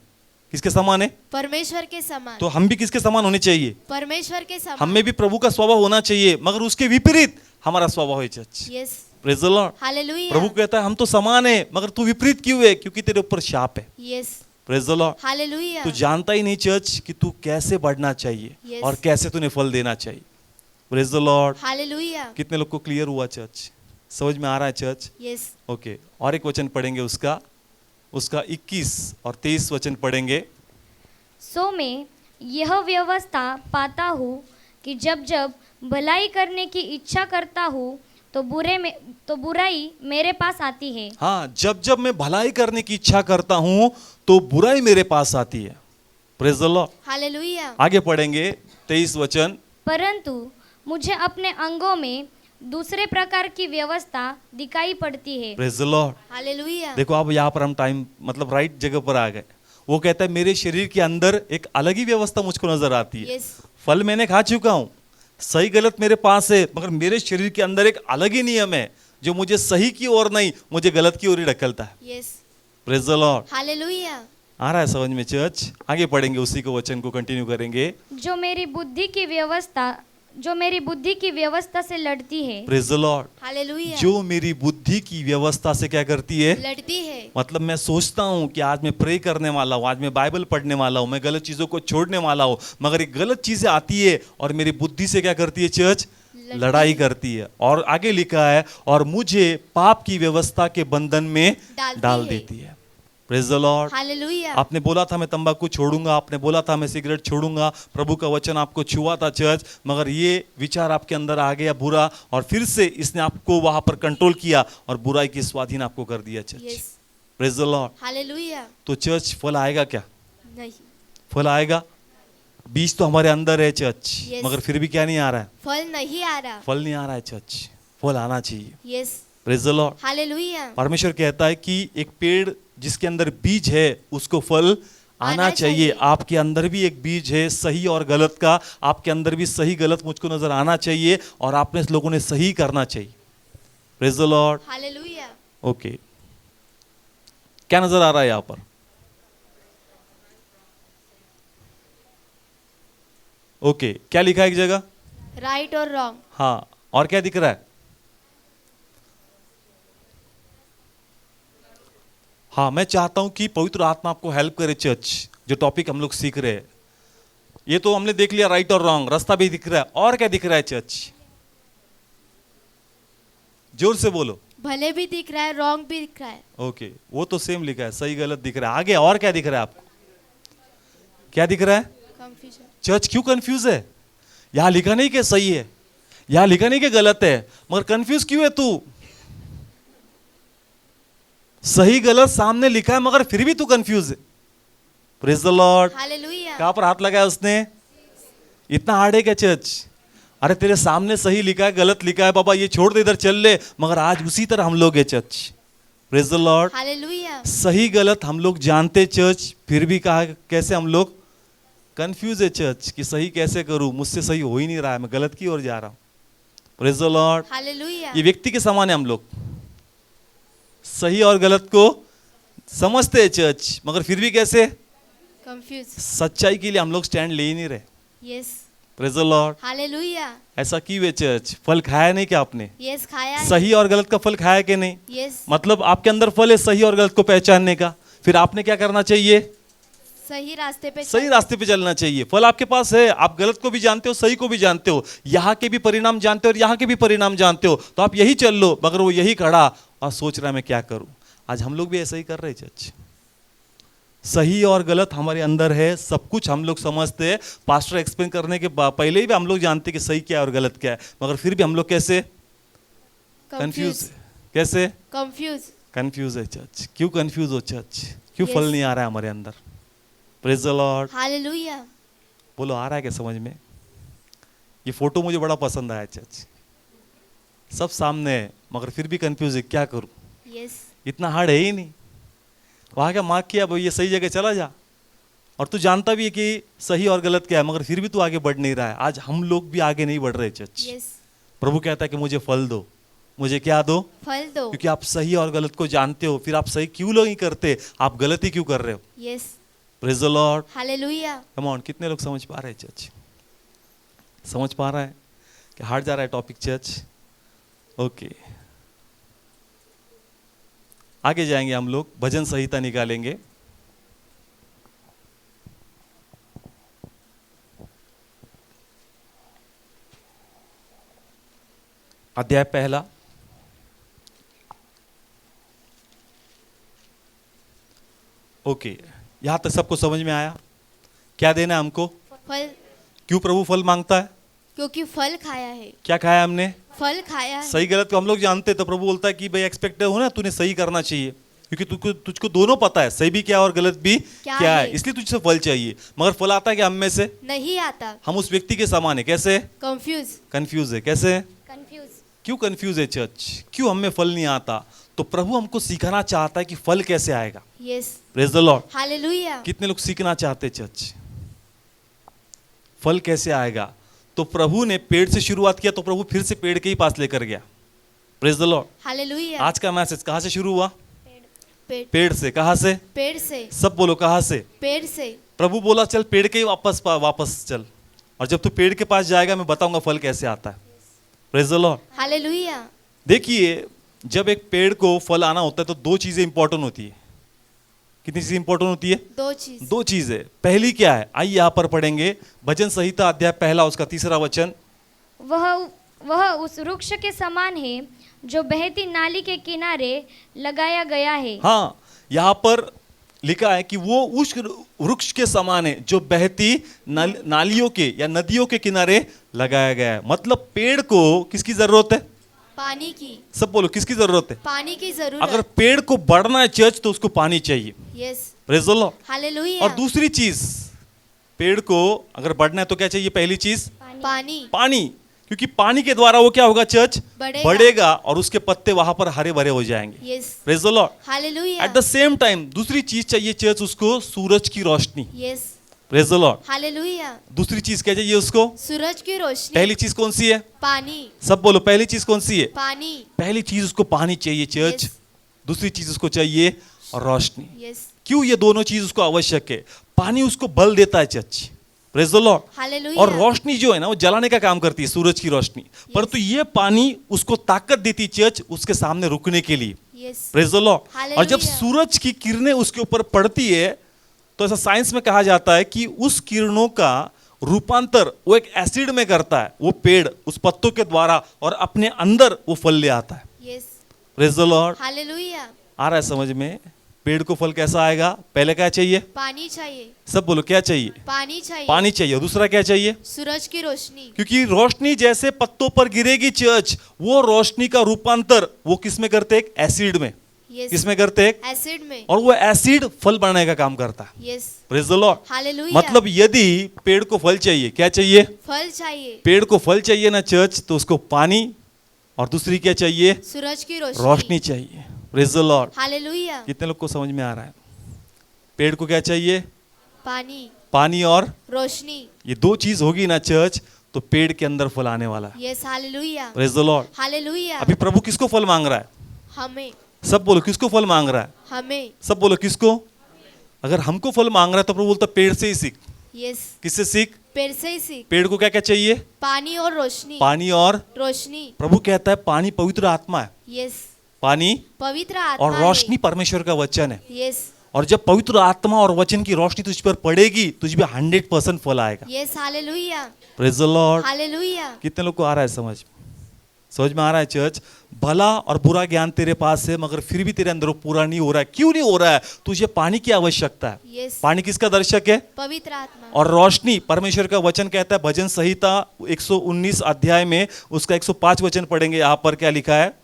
किसके समान है? परमेश्वर के समान। तो हम भी किसके समान होने चाहिए? परमेश्वर के समान। हमें भी प्रभु का स्वभाव होना चाहिए, मगर उसके विपरीत हमारा स्वभाव है church. Yes, praise the Lord. Hallelujah. प्रभु कहता है हम तो समान है मगर तू विपरीत क्यों है? क्योंकि तेरे ऊपर शाप है। Yes, praise the Lord. Hallelujah. तू जानता ही नहीं चर्च कि तू कैसे बढ़ना चाहिए Yes. और कैसे तूने फल देना चाहिए। Praise the Lord. हालेलुया। कितने लोग को क्लियर हुआ चर्च? समझ में आ रहा है चर्च? यस, ओके, और एक वचन पढ़ेंगे उसका 21 और 23 वचन पढ़ेंगे। सो मैं यह व्यवस्था पाता हूँ कि जब जब भलाई करने की इच्छा करता हूँ तो बुराई मेरे पास आती है। हाँ, जब जब मैं भलाई करने की इच्छा करता हूं तो बुराई मेरे पास आती है। Praise the Lord. हालेलुया। आगे पढ़ेंगे 23 वचन। परंतु मुझे अपने अंगों में दूसरे प्रकार की व्यवस्था दिखाई पड़ती है। Praise the Lord. हालेलुया। देखो अब यहाँ पर हम टाइम मतलब राइट जगह पर आ गए। वो कहता है मेरे शरीर के अंदर एक अलग ही व्यवस्था मुझको नजर आती है। यस, फल मैंने खा चुका हूँ, सही गलत मेरे पास है, मगर मेरे शरीर के अंदर एक अलग ही नियम है जो मुझे सही की ओर नहीं, मुझे गलत की ओर ही ढकलता है। Yes, praise the Lord. Hallelujah. आ रहा है समझ में चर्च? आगे पढ़ेंगे, उसी को वचन को कंटिन्यू करेंगे। जो मेरी बुद्धि की व्यवस्था जो मेरी बुद्धि की व्यवस्था से लड़ती है। Praise the Lord. हालेलुया। जो मेरी बुद्धि की व्यवस्था से क्या करती है? लड़ती है। मतलब मैं सोचता हूँ कि आज मैं प्रे करने वाला हूँ, आज मैं बाइबल पढ़ने वाला हूँ, मैं गलत चीजों को छोड़ने वाला हूँ, मगर ये गलत चीजें आती है और मेरी बुद्धि से क्या करती है चर्च? लड़ाई करती है। और आगे लिखा है और मुझे पाप की व्यवस्था के बंधन में डाल देती है। Praise the Lord. हालेलुया। आपने बोला था मैं तंबाकू छोड़ूंगा, आपने बोला था मैं सिगरेट छोड़ूंगा, प्रभु का वचन आपको छुआ था चर्च, मगर ये विचार आपके अंदर आ गया बुरा, और फिर से इसने आपको वहां पर कंट्रोल किया और बुराई के स्वाधीन आपको कर दिया church. Yes. Praise the Lord. Hallelujah. तो चर्च फल आएगा क्या? नहीं। फल आएगा। बीज तो हमारे अंदर है चर्च, Yes. मगर फिर भी क्या नहीं आ रहा है? फल नहीं आ रहा। फल नहीं आ रहा है चर्च। फल आना चाहिए। Yes. Praise the Lord. Hallelujah. परमेश्वर कहता है कि एक पेड़ जिसके अंदर बीज है उसको फल आना चाहिए। आपके अंदर भी एक बीज है सही और गलत का, आपके अंदर भी सही गलत मुझको नजर आना चाहिए और आपने लोगों ने सही करना चाहिए। Praise the Lord. Hallelujah. Okay, क्या नजर आ रहा है यहां पर? ओके, क्या लिखा है एक जगह? राइट और रॉन्ग। हाँ, और क्या दिख रहा है? हाँ, मैं चाहता हूं कि पवित्र आत्मा आपको हेल्प करे चर्च, जो टॉपिक हम लोग सीख रहे हैं। ये तो हमने देख लिया राइट और रॉन्ग, रास्ता भी दिख रहा है, और क्या दिख रहा है चर्च? जोर से बोलो। भले भी दिख रहा है, रॉन्ग भी दिख रहा है। ओके, वो तो सेम लिखा है, सही गलत दिख रहा है। आगे और क्या दिख रहा है आपको? क्या दिख रहा है? कंफ्यूजन। चर्च क्यों कंफ्यूज है? यहां लिखा नहीं कि सही है, यहां लिखा नहीं कि गलत है, मगर कंफ्यूज क्यों है तू? सही गलत सामने लिखा है मगर फिर भी तू कंफ्यूज है। Praise the Lord. हालेलुया। कहां पर हाथ लगाया उसने? इतना हार्ड है क्या चर्च? अरे तेरे सामने सही लिखा है, गलत लिखा है, बाबा ये छोड़ दे, इधर चल ले, मगर आज उसी तरह हम लोग है church. Praise the Lord. Hallelujah. सही गलत हम लोग जानते चर्च, फिर भी कहा कैसे हम लोग कंफ्यूज है चर्च कि सही कैसे करूं, मुझसे सही हो ही नहीं रहा है, मैं गलत की ओर जा रहा हूं। Praise the Lord. हालेलुया। ये व्यक्ति के समान है, हम लोग सही और गलत को समझते हैं चर्च, मगर फिर भी कैसे? कंफ्यूज। सच्चाई के लिए हम लोग स्टैंड ले ही नहीं रहे। Yes. Praise the Lord. Hallelujah. ऐसा क्यों है चर्च? फल खाया नहीं क्या आपने? यस, खाया है। सही और गलत का फल खाया कि नहीं? यस। मतलब आपके अंदर फल है सही और गलत को पहचानने का, फिर आपने क्या करना चाहिए? सही रास्ते पे सही रास्ते पे चलना चाहिए। फल आपके पास है, आप गलत को भी जानते हो, सही को भी जानते हो, यहाँ के भी परिणाम जानते हो और यहाँ के भी परिणाम जानते हो, तो आप यही चल लो, मगर वो यही खड़ा और सोच रहा है मैं क्या करूं। आज हम लोग भी ऐसा ही कर रहे हैं चर्च। सही और गलत हमारे अंदर है, सब कुछ हम लोग समझते हैं, पास्टर एक्सप्लेन करने के पहले ही भी हम लोग जानते हैं कि सही क्या है और गलत क्या है, मगर फिर भी हम लोग कैसे कंफ्यूज? कैसे कंफ्यूज है चर्च? क्यों कंफ्यूज हो चर्च? क्यों Yes. फल नहीं आ रहा है हमारे अंदर? Praise the Lord. हालेलुया। बोलो, आ रहा है क्या समझ में? ये फोटो मुझे बड़ा पसंद आया चर्च, सब सामने है मगर फिर भी कंफ्यूज है, क्या करूं? यस। इतना हार्ड है ही नहीं। वहां क्या मार्क किया, भाई ये सही जगह चला जा, और तू जानता भी है कि सही और गलत क्या है, मगर फिर भी तू आगे बढ़ नहीं रहा है। आज हम लोग भी आगे नहीं बढ़ रहे चर्च। यस। प्रभु कहता है कि मुझे फल दो। मुझे क्या दो? फल दो। क्योंकि आप सही और गलत को जानते हो, फिर आप सही क्यों लोग नहीं करते, आप गलती क्यों कर रहे हो? Yes. Praise the Lord. Hallelujah. Come on, कितने लोग समझ पा रहे हैं चर्च? समझ पा रहा है कि हार्ड जा रहा है टॉपिक चर्च? ओके, आगे जाएंगे हम लोग, भजन संहिता निकालेंगे। अध्याय पहला। ओके, यहां तक सबको समझ में आया? क्या देना है हमको? फल। क्यों प्रभु फल मांगता है? क्योंकि फल खाया है। क्या खाया हमने? फल खाया है। सही गलत को हम लोग जानते हैं, तो प्रभु बोलता है कि भाई एक्सपेक्टेड हो ना, तूने सही करना चाहिए, क्योंकि तुझको दोनों पता है, सही भी क्या और गलत भी क्या है, इसलिए तुझसे फल चाहिए। मगर फल आता है कि हम में से नहीं आता। हम उस व्यक्ति के समान है। कैसे? कंफ्यूज है। कैसे? कंफ्यूज। क्यों कंफ्यूज है चर्च? क्यों हमें फल नहीं आता? तो प्रभु हमको सिखाना चाहता है कि फल कैसे आएगा। Yes. Praise the Lord. Hallelujah. कितने लोग सीखना चाहते हैं चर्च? फल कैसे आएगा? तो प्रभु ने पेड़ से शुरुआत किया, तो प्रभु फिर से पेड़ के ही पास लेकर गया। Praise the Lord. हालेलुया। आज का मैसेज कहां से शुरू हुआ? पेड़ से। कहां से? पेड़ से। सब बोलो, कहां से? पेड़ से। प्रभु बोला चल पेड़ के ही वापस चल, और जब तू पेड़ के पास जाएगा मैं बताऊंगा फल कैसे आता है। Praise the Lord. हालेलुया। देखिए, जब एक पेड़ को फल आना होता है तो दो चीजें इंपॉर्टेंट होती है। कितनी चीजें इंपॉर्टेंट होती है? दो चीजें। पहली क्या है? आइए यहाँ पर पढ़ेंगे, भजन संहिता अध्याय 1 उसका 3 वचन। वह उस वृक्ष के समान है जो बहती नाली के किनारे लगाया गया है। हाँ, यहाँ पर लिखा है कि वो उस वृक्ष के समान है जो बहती नालियों के या नदियों के किनारे लगाया गया है। मतलब पेड़ को किसकी जरूरत है? पानी की। सब बोलो, किसकी जरूरत है? पानी की जरूरत। अगर पेड़ को बढ़ना है चर्च तो उसको पानी चाहिए। Yes. Praise the Lord. Hallelujah. और दूसरी चीज, पेड़ को अगर बढ़ना है तो क्या चाहिए? पहली चीज पानी। पानी, क्योंकि पानी के द्वारा वो क्या होगा? चर्च बढ़ेगा और उसके पत्ते वहां पर हरे भरे हो जाएंगे। Yes. Praise the Lord. Hallelujah. At the same time दूसरी चीज चाहिए चर्च उसको, सूरज की रोशनी। Yes. Praise the Lord. Hallelujah. दूसरी चीज क्या चाहिए उसको? सूरज की रोशनी। पहली चीज कौन सी है? पानी। सब बोलो, पहली चीज कौन सी है? पानी। पहली चीज उसको पानी चाहिए चर्च। Yes. दूसरी चीज उसको चाहिए रोशनी। यस। क्यों? ये दोनों चीज उसको आवश्यक है। पानी उसको बल देता है church. Praise the Lord. Hallelujah. और रोशनी जो है ना वो जलाने का काम करती है, सूरज की रोशनी। परंतु ये पानी उसको ताकत देती चर्च उसके सामने रुकने के लिए। Yes. Praise the Lord. Hallelujah. और जब सूरज की किरणें उसके ऊपर पड़ती है तो ऐसा साइंस में कहा जाता है कि उस किरणों का रूपांतर वो एक एसिड में करता है, वो पेड़ उस पत्तों के द्वारा, और अपने अंदर वो फल ले आता है। Yes. Praise the Lord. Hallelujah. आ रहा है समझ में? पेड़ को फल कैसा आएगा? पहले क्या चाहिए? पानी चाहिए। सब बोलो, क्या चाहिए? पानी चाहिए। पानी चाहिए। दूसरा क्या चाहिए? सूरज की रोशनी। क्योंकि रोशनी जैसे पत्तों पर गिरेगी चर्च, वो रोशनी का रूपांतर वो किस में करते? एक एसिड में। यस। किसमें करते? एक एसिड में। और वो एसिड फल बनाने का काम करता है। Yes. Praise the Lord. Hallelujah. मतलब यदि पेड़ को फल चाहिए, क्या चाहिए? फल चाहिए। पेड़ को फल चाहिए ना चर्च, तो उसको पानी, और दूसरी क्या चाहिए? सूरज की रोशनी। रोशनी चाहिए। Praise the Lord. हालेलुया। कितने लोग को समझ में आ रहा है? पेड़ को क्या चाहिए? पानी। पानी और रोशनी। ये दो चीज होगी ना चर्च तो पेड़ के अंदर फल आने वाला है। Yes. Hallelujah. Praise the Lord. Hallelujah. अभी प्रभु किसको फल मांग रहा है? हमें। सब बोलो, किसको फल मांग रहा है? हमें। सब बोलो, किसको? अगर हमको फल मांग रहा है तो प्रभु बोलता पेड़ से ही सीख। यस। किससे सीख? पेड़ से ही सीख। पेड़ को क्या क्या चाहिए? पानी और रोशनी। पानी और रोशनी। प्रभु कहता है पानी पवित्र आत्मा है, यस। पानी पवित्र आत्मा और रोशनी परमेश्वर का वचन है। यस। और जब पवित्र आत्मा और वचन की रोशनी तुझ पर पड़ेगी तुझ पे 100% फल आएगा। Yes. Hallelujah. Praise the Lord. Hallelujah. कितने लोग को आ रहा है समझ? समझ में आ रहा है चर्च? भला और बुरा ज्ञान तेरे पास है मगर फिर भी तेरे अंदर वो पूरा नहीं हो रहा है। क्यों नहीं हो रहा है? तुझे पानी की आवश्यकता है। यस। पानी किसका दर्शक है? पवित्र आत्मा। और रोशनी परमेश्वर का वचन कहता है। भजन संहिता 119 अध्याय में उसका 105 वचन पढ़ेंगे। यहां पर क्या लिखा है?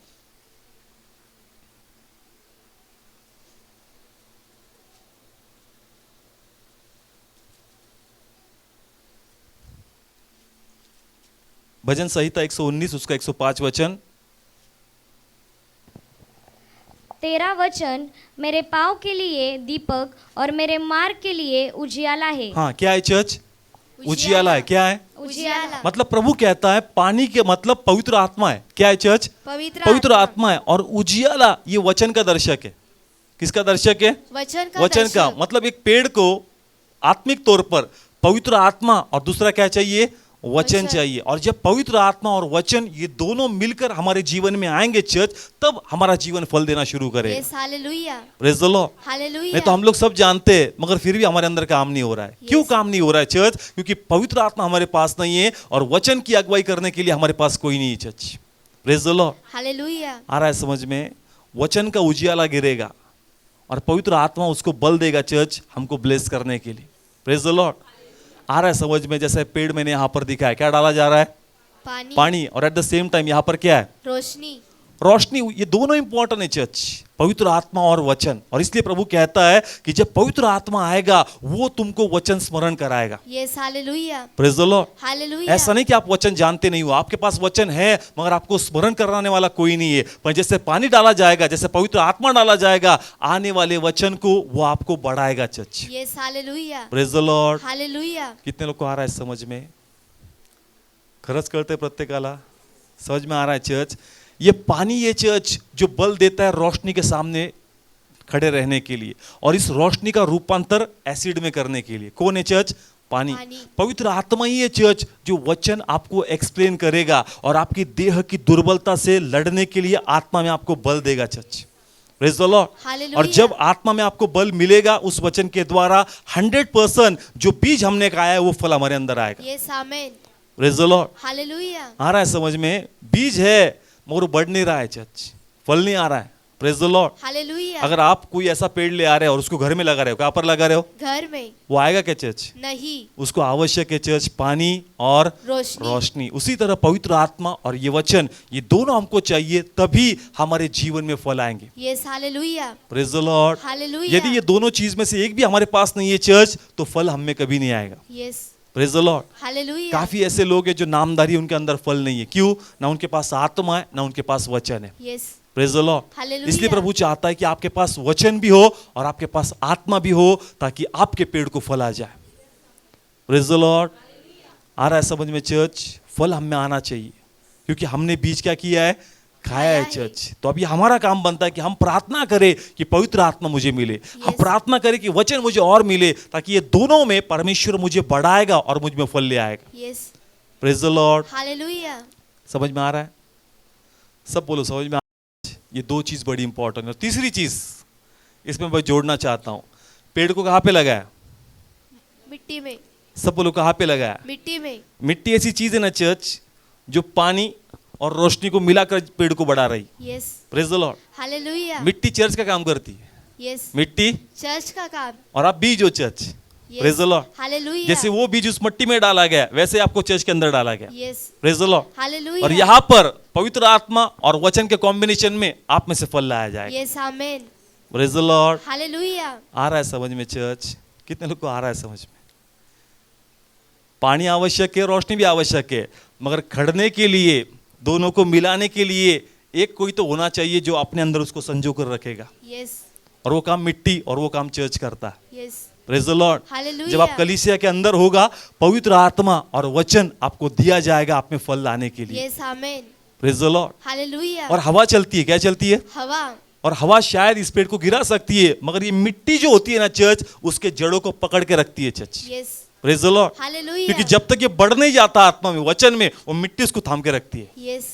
भजन संहिता 119 उसका 105 वचन। तेरा वचन मेरे पाँव के लिए दीपक और मेरे मार्ग के लिए उजियाला है। हाँ, क्या है चर्च? उजियाला है। क्या है? उजियाला। मतलब प्रभु कहता है पानी के मतलब पवित्र आत्मा है। क्या है चर्च? पवित्र आत्मा है। और उजियाला ये वचन का दर्शक है। किसका दर्शक है? वचन का। मतलब एक पेड़ को आत्मिक तौर पर पवित्र आत्मा और दूसरा क्या चाहिए? वचन चाहिए। और जब पवित्र आत्मा और वचन ये दोनों मिलकर हमारे जीवन में आएंगे चर्च, तब हमारा जीवन फल देना शुरू करेगा। Yes. Hallelujah. Praise the Lord. Hallelujah. नहीं तो हम लोग सब जानते हैं मगर फिर भी हमारे अंदर काम नहीं हो रहा है। क्यों काम नहीं हो रहा है चर्च? क्योंकि पवित्र आत्मा हमारे पास नहीं है और वचन की अगुवाई करने के लिए हमारे पास कोई नहीं है church. Praise the Lord. Hallelujah. आ रहा है समझ में? वचन का उजियाला गिरेगा और पवित्र आत्मा उसको बल देगा चर्च हमको ब्लेस करने के लिए। Praise the Lord. आ रहा है समझ में? जैसे पेड़ मैंने यहाँ पर दिखा है, क्या डाला जा रहा है? पानी। पानी। और एट द सेम टाइम यहाँ पर क्या है? रोशनी। रोशनी। ये दोनों इंपॉर्टेंट है चर्च, पवित्र आत्मा और वचन। और इसलिए प्रभु कहता है कि जब पवित्र आत्मा आएगा वो तुमको वचन स्मरण कराएगा। Yes. Hallelujah. Praise the Lord. Hallelujah. ऐसा नहीं कि आप वचन जानते नहीं हो, आपके पास वचन है मगर आपको स्मरण कराने वाला कोई नहीं है। पर जैसे पानी डाला जाएगा, जैसे पवित्र आत्मा डाला जाएगा, आने वाले वचन को वो आपको बढ़ाएगा church. Yes. Hallelujah. Praise the Lord. Hallelujah. कितने लोग को आ रहा है समझ में? खरंच कळते प्रत्येकाला? समझ में आ रहा है चर्च? ये पानी, ये चर्च जो बल देता है रोशनी के सामने खड़े रहने के लिए और इस रोशनी का रूपांतर एसिड में करने के लिए। कौन है चर्च? पानी। पानी। पवित्र आत्मा ही है चर्च जो वचन आपको एक्सप्लेन करेगा और आपकी देह की दुर्बलता से लड़ने के लिए आत्मा में आपको बल देगा church. Praise the Lord. Hallelujah. और जब आत्मा में आपको बल मिलेगा उस वचन के द्वारा 100% जो बीज हमने खाया है वो फल हमारे अंदर आएगा। Yes amen. Praise the Lord. Hallelujah. आ रहा है समझ में? बीज है मगर वो बढ़ नहीं रहा है चर्च, फल नहीं आ रहा है। Praise the Lord. हालेलुया। अगर आप कोई ऐसा पेड़ ले आ रहे हो और उसको घर में लगा रहे हो, कहाँ पर लगा रहे हो? घर में। वो आएगा क्या चर्च? नहीं। उसको आवश्यक है चर्च पानी और रोशनी। रोशनी। उसी तरह पवित्र आत्मा और ये वचन, ये दोनों हमको चाहिए, तभी हमारे जीवन में फल आएंगे। Yes hallelujah. Praise the Lord. Hallelujah. यदि ये दोनों चीज में से एक भी हमारे पास नहीं है चर्च, तो फल हम में कभी नहीं आएगा। Yes praise the Lord. Hallelujah. काफी ऐसे लोग हैं जो नामधारी, उनके अंदर फल नहीं है। क्यों? ना उनके पास आत्मा है, ना उनके पास वचन है। Yes praise the Lord. Hallelujah. इसलिए प्रभु चाहता है कि आपके पास वचन भी हो और आपके पास आत्मा भी हो, ताकि आपके पेड़ को फल आ जाए। Praise the Lord. आ रहा है समझ में चर्च? फल हम में आना चाहिए क्योंकि हमने बीज क्या किया है? खाया है चर्च। तो अभी हमारा काम बनता है कि हम प्रार्थना करें कि पवित्र आत्मा मुझे मिले। हम प्रार्थना करें कि वचन मुझे और मिले, ताकि ये दोनों में परमेश्वर मुझे बढ़ाएगा और मुझ में फल ले आएगा। Yes praise the Lord. Hallelujah. समझ में आ रहा है? सब बोलो समझ में आ रहा है? ये दो चीज बड़ी इंपॉर्टेंट है। तीसरी चीज इसमें मैं जोड़ना चाहता हूं, पेड़ को कहां पे लगाया? मिट्टी में। सब बोलो कहां पे लगाया? मिट्टी में। मिट्टी ऐसी चीज है ना चर्च, जो पानी और रोशनी को मिलाकर पेड़ को बढ़ा रही। Yes praise the Lord. Hallelujah. मिट्टी चर्च का काम करती है। यस मिट्टी चर्च का काम। और आप बीज हो church. Praise the Lord. Hallelujah. जैसे वो बीज उस मिट्टी में डाला गया, वैसे आपको चर्च के अंदर डाला गया। Yes praise the Lord. Hallelujah. और यहाँ पर पवित्र आत्मा और वचन के कॉम्बिनेशन में आप में से फल लाया जाएगा। Yes amen. Praise the Lord. Hallelujah. आ रहा है समझ में चर्च? कितने लोग को आ रहा है समझ में? पानी आवश्यक है, रोशनी भी आवश्यक है, मगर खड़ने के लिए, दोनों को मिलाने के लिए एक कोई तो होना चाहिए जो अपने अंदर उसको संजो कर रखेगा। यस और वो काम मिट्टी और वो काम चर्च करता है। Yes praise the Lord. Hallelujah. जब आप कलीसिया के अंदर होगा, पवित्र आत्मा और वचन आपको दिया जाएगा आप में फल लाने के लिए। Yes amen. Praise the Lord. Hallelujah. और हवा चलती है, क्या चलती है? हवा। और हवा शायद इस पेड़ को गिरा सकती है, मगर ये मिट्टी जो होती है ना चर्च, उसके जड़ों को पकड़ के रखती है church. Yes praise the Lord. Hallelujah. क्योंकि जब तक ये बढ़ नहीं जाता आत्मा में, वचन में, वो मिट्टी उसको थाम के रखती है। Yes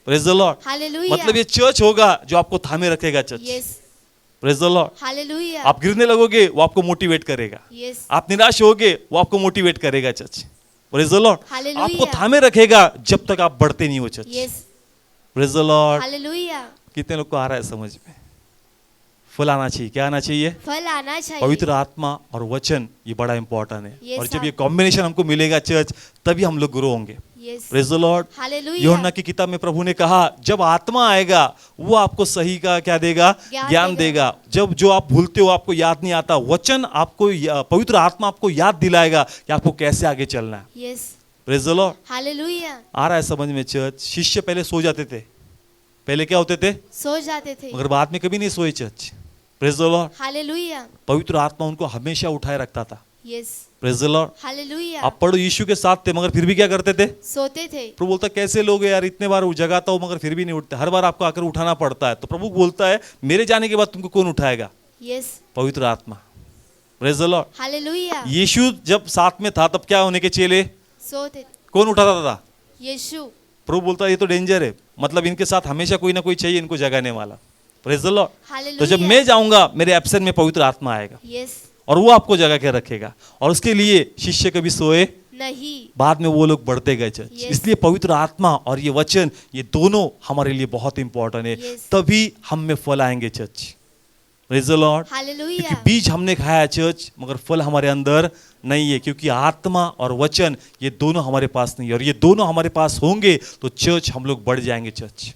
praise the Lord. Hallelujah. मतलब ये चर्च होगा जो आपको थामे रखेगा church. Yes praise the Lord. Hallelujah. आप गिरने लगोगे, वो आपको मोटिवेट करेगा। यस आप निराश होगे, वो आपको मोटिवेट करेगा church. Praise the Lord. Hallelujah. आपको थामे रखेगा जब तक आप बढ़ते नहीं हो church. Yes praise the Lord. Hallelujah. कितने लोग को आ रहा है समझ में? फल आना चाहिए। क्या आना चाहिए? फल आना चाहिए। पवित्र आत्मा और वचन, ये बड़ा इंपॉर्टेंट है। Yes, और जब sir. ये कॉम्बिनेशन हमको मिलेगा चर्च, तभी हम लोग ग्रो होंगे। Yes praise the Lord. Hallelujah. यूहन्ना की किताब में प्रभु ने कहा, जब आत्मा आएगा वो आपको सही का क्या देगा? ज्ञान देगा। जब जो आप भूलते हो, आपको याद नहीं आता, वचन आपको, पवित्र आत्मा आपको याद दिलाएगा कि आपको कैसे आगे चलना है। Yes praise the Lord. Hallelujah. आ रहा है समझ में चर्च? शिष्य पहले सो जाते थे। पहले क्या होते थे? सो जाते थे। मगर बाद में कभी नहीं सोए church. Praise the Lord. Hallelujah. पवित्र आत्मा उनको हमेशा उठाए रखता था। Yes praise the Lord. Hallelujah. आप पढ़ो, यीशु के साथ थे मगर फिर भी क्या करते थे? सोते थे। प्रभु बोलता कैसे लोग हैं यार, इतने बार जगाता हो मगर फिर भी नहीं उठते, हर बार आपको आकर उठाना पड़ता है। तो प्रभु बोलता है, मेरे जाने के बाद तुमको कौन उठाएगा? यस पवित्र आत्मा। Praise the Lord. हालेलुया। यीशु जब साथ में था, तब क्या होने के चेले? सोते थे। कौन उठाता था? यीशु। प्रभु बोलता है ये तो डेंजर है, मतलब इनके साथ हमेशा कोई ना कोई चाहिए इनको जगाने वाला। Praise the Lord. हालेलुया। तो जब मैं जाऊंगा, मेरे एब्सेंट में पवित्र आत्मा आएगा यस और वो आपको जगा के रखेगा। और उसके लिए शिष्य कभी सोए नहीं। बाद में वो लोग बढ़ते गए चर्च। Yes. इसलिए पवित्र आत्मा और ये वचन, ये दोनों हमारे लिए बहुत इंपॉर्टेंट है। Yes. तभी हम में फल आएंगे church. Praise the Lord. Hallelujah. क्योंकि बीज हमने खाया है चर्च, मगर फल हमारे अंदर नहीं है, क्योंकि आत्मा और वचन ये दोनों हमारे पास नहीं है। और ये दोनों हमारे पास होंगे तो चर्च हम लोग बढ़ जाएंगे church.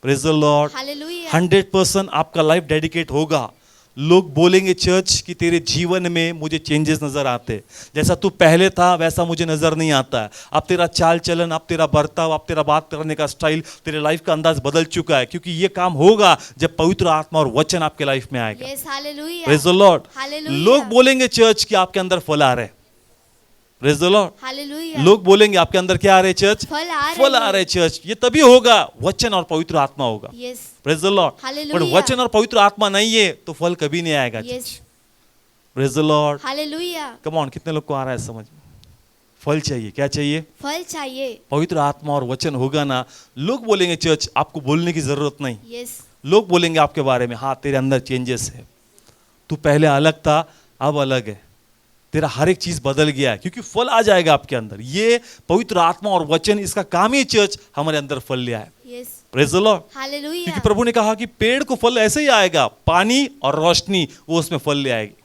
Praise the Lord. Hallelujah. 100% आपका लाइफ डेडिकेट होगा। लोग बोलेंगे चर्च कि तेरे जीवन में मुझे चेंजेस नजर आते, जैसा तू पहले था वैसा मुझे नजर नहीं आता है। अब तेरा चाल चलन, अब तेरा बर्ताव, अब तेरा बात करने का स्टाइल, तेरे लाइफ का अंदाज बदल चुका है। क्योंकि ये काम होगा जब पवित्र आत्मा और वचन आपके लाइफ में आएगा। Yes hallelujah. Praise the Lord. Hallelujah. लोग बोलेंगे चर्च कि आपके अंदर फल आ रहे। Praise the Lord. हालेलुया। लोग बोलेंगे आपके अंदर क्या आ रहे चर्च? फल आ रहे फल आ रहे चर्च। ये तभी होगा वचन और पवित्र आत्मा होगा। Yes praise the Lord. Hallelujah. पर वचन और पवित्र आत्मा नहीं है तो फल कभी नहीं आएगा। Yes praise the Lord. Hallelujah. Come on, कितने लोग को आ रहा है समझ में? फल चाहिए। क्या चाहिए? फल चाहिए। पवित्र आत्मा और वचन होगा ना, लोग बोलेंगे चर्च आपको बोलने की जरूरत नहीं। यस। लोग बोलेंगे आपके बारे में, हाँ तेरे अंदर चेंजेस है, तू पहले अलग था अब अलग है, तेरा हर एक चीज बदल गया है, क्योंकि फल आ जाएगा आपके अंदर। ये पवित्र आत्मा और वचन, इसका काम ही चर्च हमारे अंदर फल ले आए। Yes. Praise the Lord. Hallelujah. क्योंकि प्रभु ने कहा कि पेड़ को फल ऐसे ही आएगा, पानी और रोशनी वो उसमें फल ले आएगी।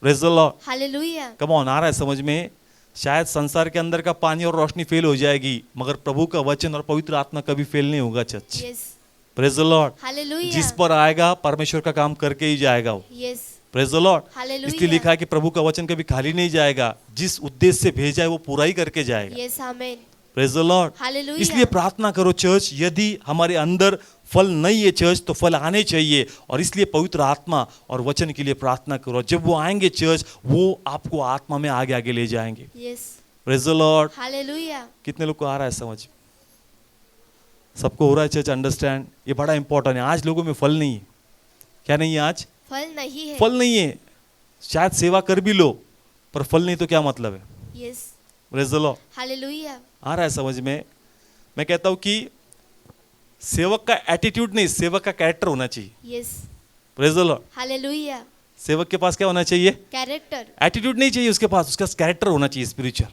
Praise the Lord. Hallelujah. Come on, आ रहा है समझ में? शायद संसार के अंदर का पानी और रोशनी फेल हो जाएगी, मगर प्रभु का वचन और पवित्र आत्मा कभी फेल नहीं होगा church. Yes. Praise the Lord. Hallelujah. जिस पर आएगा परमेश्वर का काम करके ही जाएगा वो। Yes. Praise the Lord. Hallelujah. इसलिए लिखा है कि प्रभु का वचन कभी खाली नहीं जाएगा, जिस उद्देश्य से भेजा है वो पूरा ही करके जाएगा। Yes. Amen. Praise the Lord. Hallelujah. इसलिए प्रार्थना करो चर्च, यदि हमारे अंदर फल नहीं है चर्च तो फल आने चाहिए, और इसलिए पवित्र आत्मा और वचन के लिए प्रार्थना करो। जब वो आएंगे चर्च, वो आपको आत्मा में आगे आगे ले जाएंगे। Yes. Praise the Lord. Hallelujah. कितने लोग को आ रहा है समझ? सबको हो रहा है चर्च अंडरस्टैंड? ये बड़ा इंपॉर्टेंट है। आज लोगों में फल नहीं है। क्या नहीं है आज? फल नहीं है। फल नहीं है। शायद सेवा कर भी लो पर फल नहीं तो क्या मतलब है? Yes. Praise the Lord. Hallelujah. आ रहा है समझ में? मैं कहता हूं कि सेवक का एटीट्यूड नहीं, सेवक का कैरेक्टर होना चाहिए। Yes. Praise the Lord. Hallelujah. सेवक के पास क्या होना चाहिए? कैरेक्टर। एटीट्यूड नहीं चाहिए उसके पास, उसका कैरेक्टर होना चाहिए spiritual.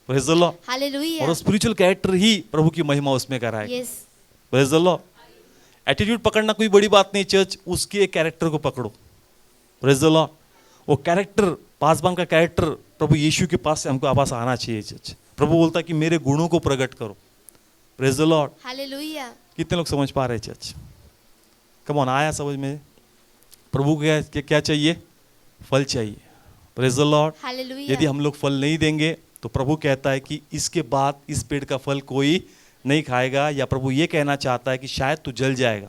Praise the Lord. Hallelujah. और वो स्पिरिचुअल कैरेक्टर ही प्रभु की महिमा उसमें कराएगा। Yes. Praise the Lord. Attitude पकड़ना कोई बड़ी बात नहीं चर्च, उसके कैरेक्टर को पकड़ो। Praise the Lord. वो कैरेक्टर, पासबान का कैरेक्टर प्रभु यीशु के पास से हमको पास आना चाहिए चर्च। प्रभु बोलता है कि मेरे गुणों को प्रकट करो। Praise the Lord. हालेलुया। कितने लोग समझ पा रहे हैं चर्च? कम ऑन, आया समझ में? प्रभु को क्या चाहिए? फल चाहिए। Praise the Lord. हालेलुया। यदि हम लोग फल नहीं देंगे तो प्रभु कहता है कि इसके बाद इस पेड़ का फल कोई नहीं खाएगा, या प्रभु ये कहना चाहता है कि शायद तू जल जाएगा।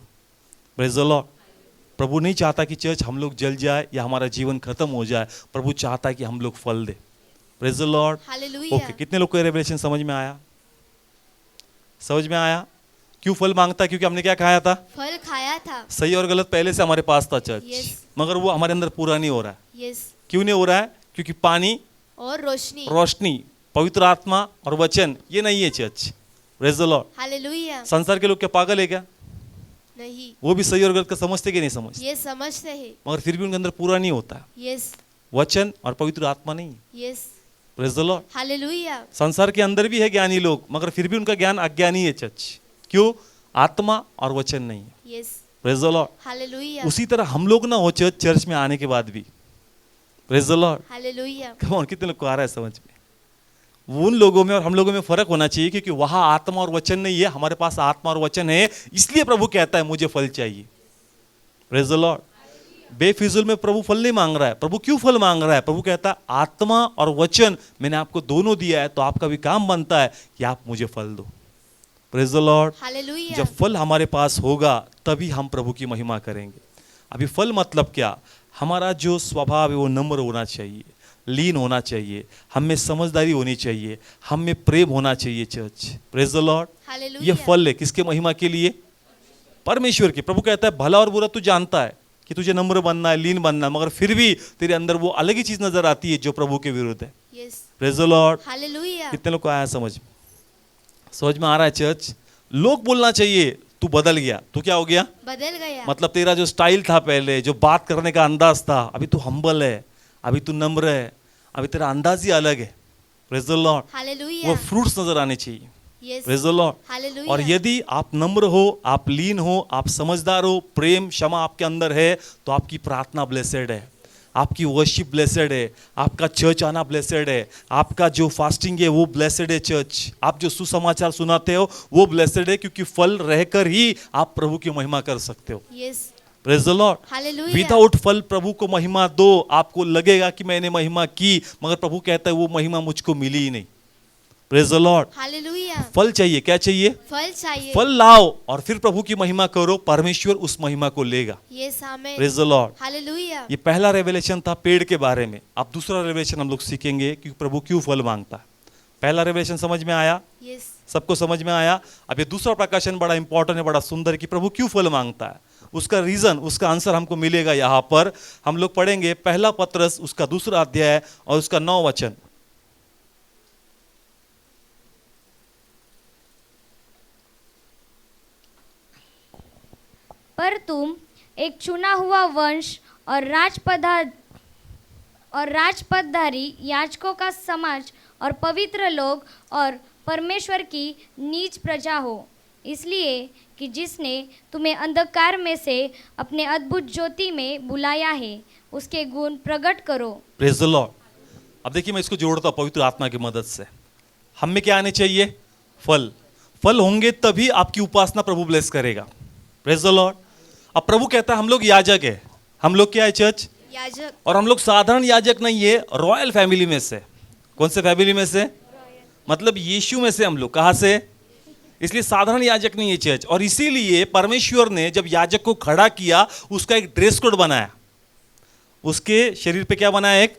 Praise the Lord. प्रभु नहीं चाहता कि चर्च हम लोग जल जाए या हमारा जीवन खत्म हो जाए। प्रभु चाहता है कि हम लोग फल दे। Praise the Lord. Hallelujah. Okay, कितने लोग को रेवलेशन समझ में आया? समझ में आया? क्यों फल मांगता है? क्योंकि हमने क्या खाया था? फल खाया था। सही और गलत पहले से हमारे पास था चर्च, Yes. मगर वो हमारे अंदर पूरा नहीं हो रहा है। यस। क्यों नहीं हो रहा है? क्योंकि पानी, और रोशनी। रोशनी, पवित्र आत्मा और वचन ये नहीं है church. Praise the Lord. Hallelujah. संसार के लोग क्या पागल है क्या? नहीं, वो भी सही और गलत का समझते कि नहीं समझते, ये समझते हैं। मगर फिर भी उनके अंदर पूरा नहीं होता है यस। वचन और पवित्र आत्मा नहीं। Yes. Praise the Lord. Hallelujah. संसार के अंदर भी है ज्ञानी लोग, मगर फिर भी उनका ज्ञान अज्ञानी है चर्च। क्यों? आत्मा और वचन नहीं है। Yes. Praise the Lord. Hallelujah. उसी तरह हम लोग ना हो चर्च में आने के बाद भी। Praise the Lord. Hallelujah. Come on, कितने लोग को आ रहा है समझ में? वो उन लोगों में और हम लोगों में फर्क होना चाहिए, क्योंकि वहां आत्मा और वचन नहीं है, हमारे पास आत्मा और वचन है। इसलिए प्रभु कहता है मुझे फल चाहिए। Praise the Lord. बेफिजुल में प्रभु फल नहीं मांग रहा है। प्रभु क्यों फल मांग रहा है? प्रभु कहता है आत्मा और वचन मैंने आपको दोनों दिया है, तो आपका भी काम बनता है कि आप मुझे फल दो। Praise the Lord. हालेलुया। जब फल हमारे पास होगा तभी हम प्रभु की महिमा करेंगे। अभी फल मतलब क्या? हमारा जो स्वभाव है वो नम्र होना चाहिए, लीन होना चाहिए, हम में समझदारी होनी चाहिए, हम में प्रेम होना चाहिए church. Praise the Lord. Hallelujah. ये फल है किसके महिमा के लिए? परमेश्वर की। प्रभु कहता है भला और बुरा तू जानता है कि तुझे नम्र बनना है, लीन बनना है, मगर फिर भी तेरे अंदर वो अलग ही चीज नजर आती है जो प्रभु के विरुद्ध है। Yes. Praise the Lord. Hallelujah. कितने लोग को आया समझ में? समझ में आ रहा है चर्च? लोग बोलना चाहिए तू बदल गया, तू क्या हो गया? बदल गया। मतलब तेरा जो स्टाइल था पहले, जो बात करने का अंदाज था, अभी तू हम्बल है, अभी तू नम्र है, अभी तेरा अंदाज ही अलग है। Praise the Lord. वो हालेलुया। फ्रूट्स नजर आने चाहिए। Yes. Praise the Lord. Hallelujah. और यदि आप नम्र हो, आप लीन हो, आप समझदार हो, प्रेम क्षमा आपके अंदर है, तो आपकी प्रार्थना ब्लेसेड है, आपकी वर्शिप ब्लेसेड है, आपका चर्च आना ब्लेसेड है, आपका जो फास्टिंग है वो ब्लेसेड है चर्च, आप जो सुसमाचार सुनाते हो वो ब्लेसेड है, क्योंकि फल रहकर ही आप प्रभु की महिमा कर सकते हो। Yes. Praise the Lord. Hallelujah. Without फल प्रभु को महिमा दो, आपको लगेगा कि मैंने महिमा की, मगर प्रभु कहता है वो महिमा मुझको मिली ही नहीं। Praise the Lord. हालेलुया। फल चाहिए। क्या चाहिए? फल चाहिए। फल लाओ और फिर प्रभु की महिमा करो, परमेश्वर उस महिमा को लेगा। Yes. Amen. Praise the Lord. Hallelujah. ये पहला रेवलेशन था पेड़ के बारे में। अब दूसरा रेवलेशन हम लोग सीखेंगे कि प्रभु क्यों फल मांगता है। पहला रेवलेशन समझ में आया? यस। सबको समझ में आया? अब ये दूसरा प्रकाशन बड़ा इंपॉर्टेंट है, बड़ा सुंदर है कि प्रभु क्यों फल मांगता है। उसका रीजन, उसका आंसर हमको मिलेगा यहाँ पर। हम लोग पढ़ेंगे पहला पत्रस उसका 2 अध्याय और उसका 9 वचन। पर तुम एक चुना हुआ वंश और राजपदधारी याजकों का समाज और पवित्र लोग और परमेश्वर की नीच प्रजा हो, इसलिए कि जिसने तुम्हें अंधकार में से अपने अद्भुत ज्योति में बुलाया है, उसके गुण प्रकट करो। Praise the Lord. अब देखिए मैं इसको जोड़ता हूं पवित्र आत्मा की मदद से। हम में क्या आने चाहिए? फल। फल होंगे तभी आपकी उपासना प्रभु ब्लेस करेगा। Praise the Lord. अब प्रभु कहता है हम लोग याजक है। हम लोग क्या है चर्च? याजक। और हम लोग साधारण याजक नहीं है, रॉयल फैमिली में से। कौन से फैमिली में से? मतलब यीशु में से हम लोग। कहां से? इसलिए साधारण याजक नहीं है चर्च। और इसीलिए परमेश्वर ने जब याजक को खड़ा किया उसका एक ड्रेस कोड बनाया। उसके शरीर पे क्या बनाया? एक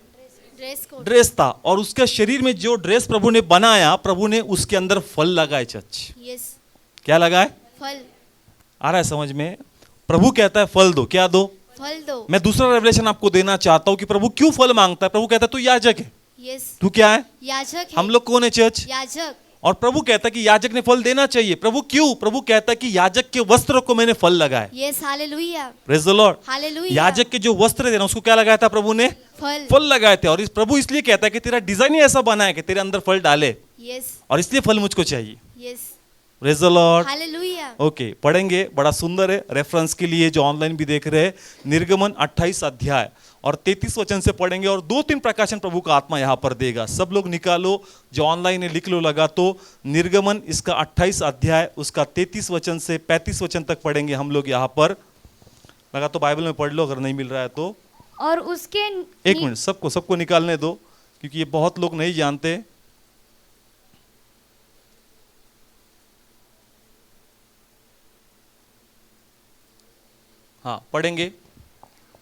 ड्रेस कोड। ड्रेस था। और उसके शरीर में जो ड्रेस प्रभु ने बनाया, प्रभु ने उसके अंदर फल लगाए चर्च। यस। क्या लगाए? फल। आ रहा है समझ में? प्रभु कहता है फल दो। क्या दो? फल दो। मैं दूसरा रेवलेशन आपको देना चाहता हूं कि प्रभु क्यों फल मांगता है। प्रभु कहता है तू याजक है। यस। तू क्या है? याजक है। हम लोग कौन है चर्च? याजक। और प्रभु कहता है कि याजक ने फल देना चाहिए। प्रभु क्यों? प्रभु कहता है कि याजक के वस्त्र को मैंने फल लगाए। Yes, hallelujah. Praise the Lord. Hallelujah. याजक के जो वस्त्र थे ना उसको क्या लगाया था प्रभु ने? फल। फल लगाए थे। और इस प्रभु इसलिए कहता है कि तेरा डिजाइन ही ऐसा बना है कि तेरे अंदर फल डाले। यस। और इसलिए फल मुझको चाहिए। Yes. Praise the Lord. Hallelujah. Okay, पढ़ेंगे। बड़ा सुंदर है। रेफरेंस के लिए जो ऑनलाइन भी देख रहे हैं, निर्गमन 28 अध्याय और 33 वचन से पढ़ेंगे। और 2-3 प्रकाशन प्रभु का आत्मा यहां पर देगा। सब लोग निकालो, जो ऑनलाइन है लिख लो लगा तो। निर्गमन इसका 28 अध्याय उसका 33 वचन से 35 वचन तक पढ़ेंगे हम लोग यहां पर। लगा तो बाइबल में पढ़ लो, अगर नहीं मिल रहा है तो। और उसके एक मिनट, सबको निकालने दो, क्योंकि ये बहुत लोग नहीं जानते। हाँ, पढ़ेंगे।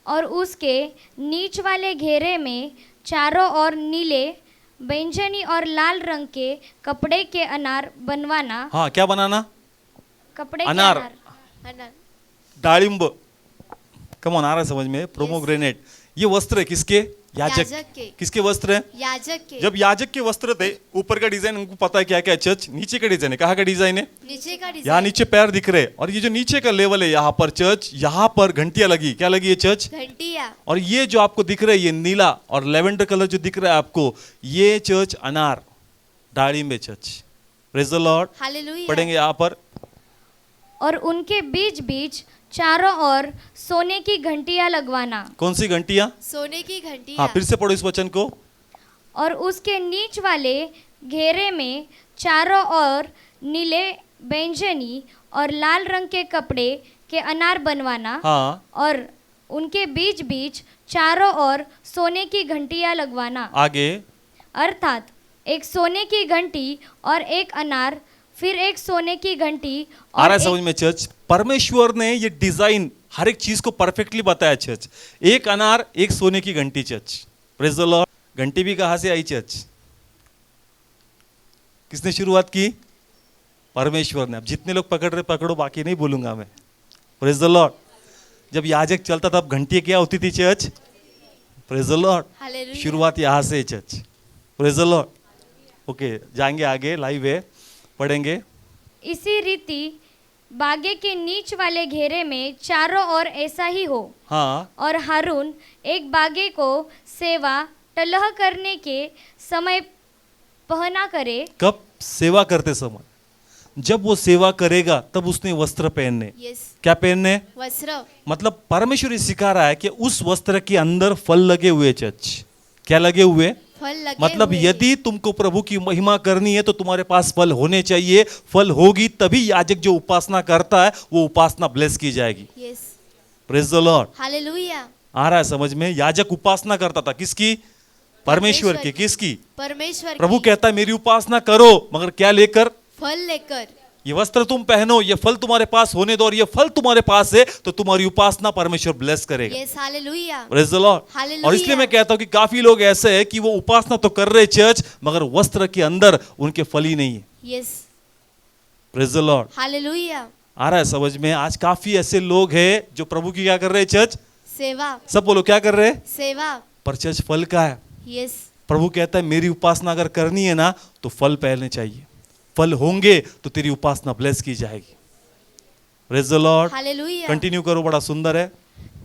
और उसके नीच वाले घेरे में चारों ओर नीले, बैंगनी और लाल रंग के कपड़े के अनार बनवाना। हाँ, क्या बनाना? कपड़े अनार। के अनार। अनार। डालिम्ब। कम ऑन, आ रहा है समझ में? प्रोमोग्रेनेट। ये वस्त्र है किसके? याजक के। किसके वस्त्र है? याजक के। जब याजक के वस्त्र थे, ऊपर का डिजाइन हमको पता है क्या क्या है चर्च। नीचे का डिजाइन है, कहाँ का डिजाइन है? नीचे का डिजाइन। यहाँ नीचे पैर दिख रहे। और ये जो नीचे का लेवल है यहाँ पर चर्च, यहाँ पर घंटियां लगी। क्या लगी है चर्च? घंटिया। और ये जो आपको दिख रहा है, ये नीला और लेवेंडर कलर जो दिख रहा है आपको, ये चर्च अनार, डालिम्ब church. Praise the Lord. Hallelujah. पढ़ेंगे यहाँ पर। और उनके बीच बीच चारों ओर सोने की घंटियां लगवाना। कौन सी घंटियां? सोने की घंटिया। हाँ, फिर से पढ़ो इस वचन को। और उसके नीच वाले घेरे में चारों ओर नीले, बैंगनी और लाल रंग के कपड़े के अनार बनवाना। हाँ। और उनके बीच बीच चारों ओर सोने की घंटियां लगवाना। आगे। अर्थात एक सोने की घंटी और एक अनार, फिर एक सोने की घंटी आ रहा है समझ में चर्च? परमेश्वर ने ये डिजाइन हर एक चीज को परफेक्टली बताया चर्च। एक अनार, एक सोने की घंटी चर्च। Praise the Lord. घंटी भी कहां से आई चर्च? किसने शुरुआत की? परमेश्वर ने। अब जितने लोग पकड़ रहे पकड़ो, बाकी नहीं बोलूंगा मैं। Praise the Lord. जब याजक चलता तब घंटी क्या होती थी church? Praise the Lord. Hallelujah. शुरुआत यहां से church. Praise the Lord. Okay, जाएंगे आगे, लाइव है, पढ़ेंगे। इसी रीति बागे के नीच वाले घेरे में चारों ओर ऐसा ही हो। हाँ। और हारून एक बागे को सेवा टलह करने के समय पहना करे। कब? सेवा करते समय। जब वो सेवा करेगा तब उसने वस्त्र पहनने। यस। क्या पहनने? वस्त्र। मतलब परमेश्वर ये सिखा रहा है कि उस वस्त्र के अंदर फल लगे हुए चर्च। क्या लगे हुए? फल लगे मतलब हुए। यदि तुमको प्रभु की महिमा करनी है तो तुम्हारे पास फल होने चाहिए। फल होगी तभी याजक जो उपासना करता है वो उपासना ब्लेस की जाएगी। Yes. Praise the Lord. Hallelujah. आ रहा है समझ में? याजक उपासना करता था किसकी? परमेश्वर की। की। किसकी? परमेश्वर प्रभु की। कहता है मेरी उपासना करो, मगर क्या लेकर? फल लेकर। ये वस्त्र तुम पहनो, ये फल तुम्हारे पास होने दो, और ये फल तुम्हारे पास है तो तुम्हारी उपासना परमेश्वर ब्लेस करेगा। Yes, hallelujah. Praise the Lord. Hallelujah. और इसलिए मैं कहता हूं कि काफी लोग ऐसे हैं कि वो उपासना तो कर रहे चर्च, मगर वस्त्र के अंदर उनके फल ही नहीं है। Yes. Praise the Lord. Hallelujah. आ रहा है समझ में? आज काफी ऐसे लोग हैं जो प्रभु की क्या कर रहे हैं चर्च? सेवा। सब बोलो क्या कर रहे हैं? सेवा। पर चर्च फल का है। यस। प्रभु कहता है मेरी उपासना अगर करनी है ना तो फल पहनने चाहिए। फल होंगे तो तेरी उपासना ब्लेस की जाएगी। Praise the Lord. Hallelujah continue करो, बड़ा सुंदर है।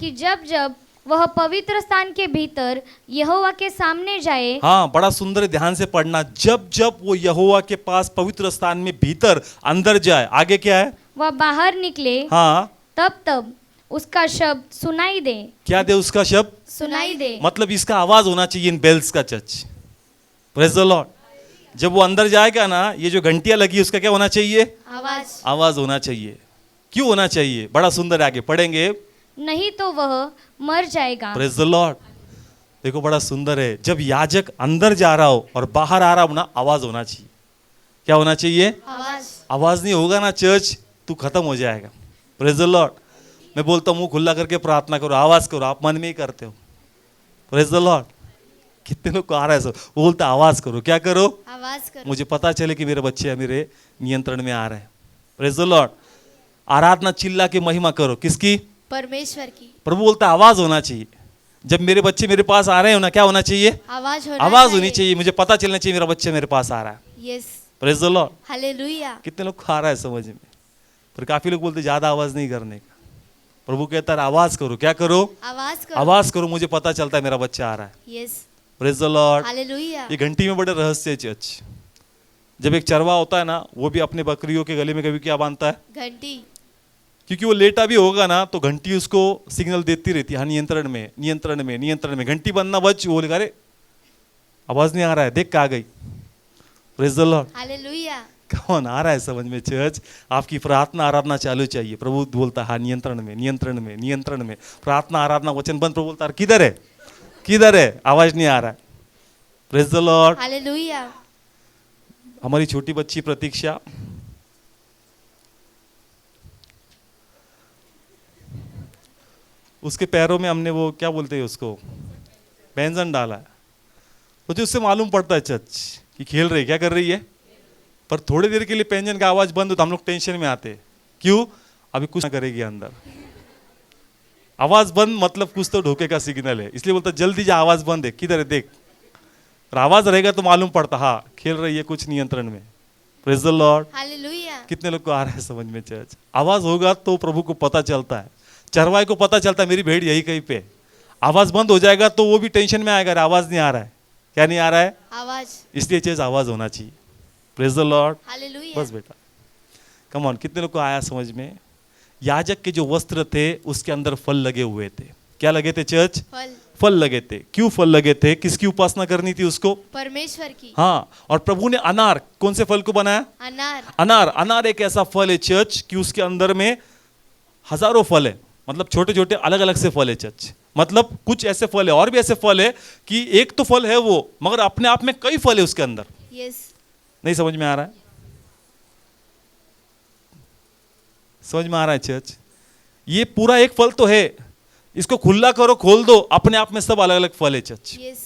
कि जब जब वह पवित्र स्थान के भीतर यहोवा के सामने जाए, हाँ, बड़ा सुंदर है, ध्यान से पढ़ना। जब जब वो यहोवा के पास पवित्र स्थान में भीतर अंदर जाए, आगे क्या है? वह बाहर निकले, हाँ, तब तब उसका शब्द सुनाई दे। क्या दे उसका शब्द? सुनाई दे। मतलब इसका आवाज होना चाहिए इन बेल्स का चर्च। Praise the Lord. जब वो अंदर जाएगा ना, ये जो घंटियां लगी उसका क्या होना चाहिए? आवाज आवाज होना चाहिए। क्यों होना चाहिए? बड़ा सुंदर है, आगे पढ़ेंगे। नहीं तो वह मर जाएगा। Praise the Lord. देखो बड़ा सुंदर है, जब याजक अंदर जा रहा हो और बाहर आ रहा हो ना, आवाज होना चाहिए। क्या होना चाहिए? आवाज आवाज नहीं होगा ना चर्च, तू खत्म हो जाएगा। Praise the Lord. मैं बोलता हूँ मुंह खुला करके प्रार्थना करो, आवाज करो, आप मन में ही करते हो। Praise the Lord. कितने लोग को आ रहा है सब, वो बोलता आवाज करो। क्या करो? आवाज करो। मुझे पता चले कि मेरे बच्चे मेरे नियंत्रण में आ रहे हैं। Praise the Lord. आराधना चिल्ला के महिमा करो, किसकी? परमेश्वर की। प्रभु बोलता आवाज होना चाहिए। जब मेरे बच्चे मेरे पास आ रहे हो ना, क्या होना चाहिए? आवाज होना आवाज होनी चाहिए। मुझे पता चलना चाहिए मेरा बच्चा मेरे पास आ रहा है। Yes praise the Lord. Hallelujah कितने लोग को आ रहा है समझ में? पर काफी लोग बोलते ज्यादा आवाज नहीं करने का। प्रभु कहता है आवाज करो। क्या करो? आवाज करो। आवाज करो, मुझे पता चलता है मेरा बच्चा आ रहा है। Yes praise the Lord. Hallelujah ये घंटी में बड़े रहस्य है चर्च। जब एक चरवा होता है ना, वो भी अपने बकरियों के गले में कभी क्या बांधता है? घंटी। क्योंकि वो लेटा भी होगा ना, तो घंटी उसको सिग्नल देती रहती है, हाँ नियंत्रण में, नियंत्रण में, नियंत्रण में। घंटी बंदना बच, वो बोलेगा अरे आवाज नहीं आ रहा है, देख का आ गई। Praise the Lord. हालेलुया कौन आ रहा है समझ में चर्च? आपकी प्रार्थना आराधना चालू चाहिए। प्रभु बोलता है हाँ नियंत्रण में, नियंत्रण में, नियंत्रण में। प्रार्थना आराधना वचन बंद। प्रभु बोलता है किधर है, किधर है? आवाज नहीं आ रहा है। Praise the Lord. हालेलुया हमारी छोटी बच्ची प्रतीक्षा, उसके पैरों में हमने वो क्या बोलते हैं उसको, व्यंजन डाला है। तो जो उससे मालूम पड़ता है चर्च कि खेल रही, क्या कर रही है। पर थोड़ी देर के लिए व्यंजन का आवाज बंद हो तो हम लोग टेंशन में आते हैं। क्यों? अभी कुछ ना करेगी अंदर। आवाज बंद मतलब कुछ तो धोखे का सिग्नल है, इसलिए बोलता जल्दी जा, आवाज बंद है, किधर है देख। और आवाज रहेगा तो मालूम पड़ता हाँ खेल रही है, कुछ नियंत्रण में। Praise the Lord. हालेलुया कितने लोग को आ रहा है समझ में चर्च? आवाज होगा तो प्रभु को पता चलता है, चरवाहे को पता चलता है मेरी भेड़ यही कहीं पे। आवाज बंद हो जाएगा तो वो भी टेंशन में आएगा, आवाज नहीं आ रहा है। क्या नहीं आ रहा है? आवाज। इसलिए चर्च आवाज होना चाहिए। Praise the Lord. हालेलुया बस बेटा, कम ऑन। कितने लोग को आया समझ में? याजक के जो वस्त्र थे उसके अंदर फल लगे हुए थे। क्या लगे थे चर्च? फल। फल लगे थे। क्यों फल लगे थे? किसकी उपासना करनी थी उसको? परमेश्वर की। हाँ, और प्रभु ने अनार, कौन से फल को बनाया? अनार। अनार। अनार एक ऐसा फल है चर्च कि उसके अंदर में हजारों फल है, मतलब छोटे छोटे अलग अलग से फल है चर्च। मतलब कुछ ऐसे फल है और भी ऐसे फल है कि एक तो फल है वो, मगर अपने आप में कई फल है उसके अंदर। यस नहीं समझ में आ रहा है? समझ में आ रहा है चर्च? ये पूरा एक फल तो है, इसको खुला करो, खोल दो, अपने आप में सब अलग अलग फल है church. Yes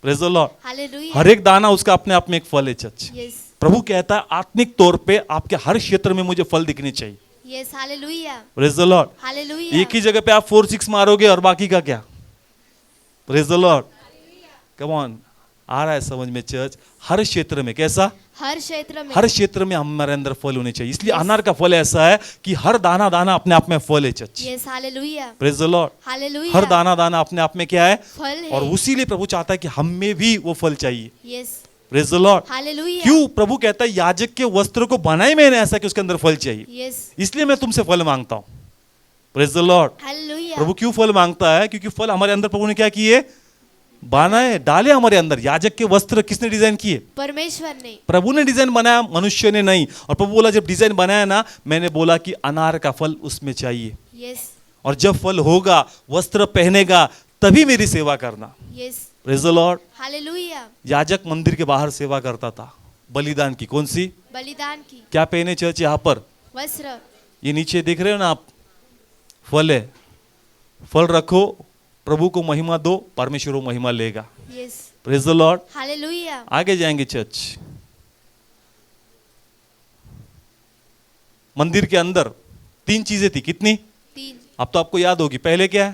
praise the Lord. Hallelujah हर एक दाना उसका अपने आप में एक फल है चर्च। यस प्रभु कहता है आत्मिक तौर पे आपके हर क्षेत्र में मुझे फल दिखने चाहिए। Yes hallelujah praise the Lord. Hallelujah एक ही जगह पे आप 4-6 मारोगे और बाकी का क्या? Praise the Lord. Come on, आ रहा है समझ में चर्च? हर क्षेत्र में कैसा? हर क्षेत्र में। हर क्षेत्र में हमारे अंदर फल होने चाहिए। इसलिए अनार का फल ऐसा है कि हर दाना दाना अपने आप में फल है church. Yes hallelujah praise the Lord. Hallelujah हर दाना दाना अपने आप में क्या है? फल है। और उसीलिए प्रभु चाहता है कि हम में भी वो फल चाहिए। Yes praise the Lord. Hallelujah क्यों? प्रभु कहता है याजक के वस्त्र को बनाई मैंने ऐसा कि उसके अंदर फल चाहिए, यस इसलिए मैं तुमसे फल मांगता हूँ। Praise the Lord. हालेलुया प्रभु क्यों फल मांगता है? क्योंकि फल हमारे अंदर प्रभु ने क्या किए? बनाए, डाले हमारे अंदर। याजक के वस्त्र किसने डिजाइन किए? परमेश्वर ने। प्रभु ने डिजाइन बनाया, मनुष्य ने नहीं। और प्रभु बोला जब डिजाइन बनाया ना, मैंने बोला कि अनार का फल उसमें चाहिए। यस और जब फल होगा, वस्त्र पहनेगा, तभी मेरी सेवा करना। Yes praise the Lord. Hallelujah याजक मंदिर के बाहर सेवा करता था, बलिदान की। कौन सी? बलिदान की। क्या पहने चर्च यहाँ पर? वस्त्र। ये नीचे देख रहे हो ना आप, फल है। फल रखो, प्रभु को महिमा दो, परमेश्वर को महिमा लेगा। Yes praise the Lord. Hallelujah आगे जाएंगे चर्च। मंदिर के अंदर 3 चीजें थी। कितनी? 3। अब तो आपको याद होगी। पहले क्या है?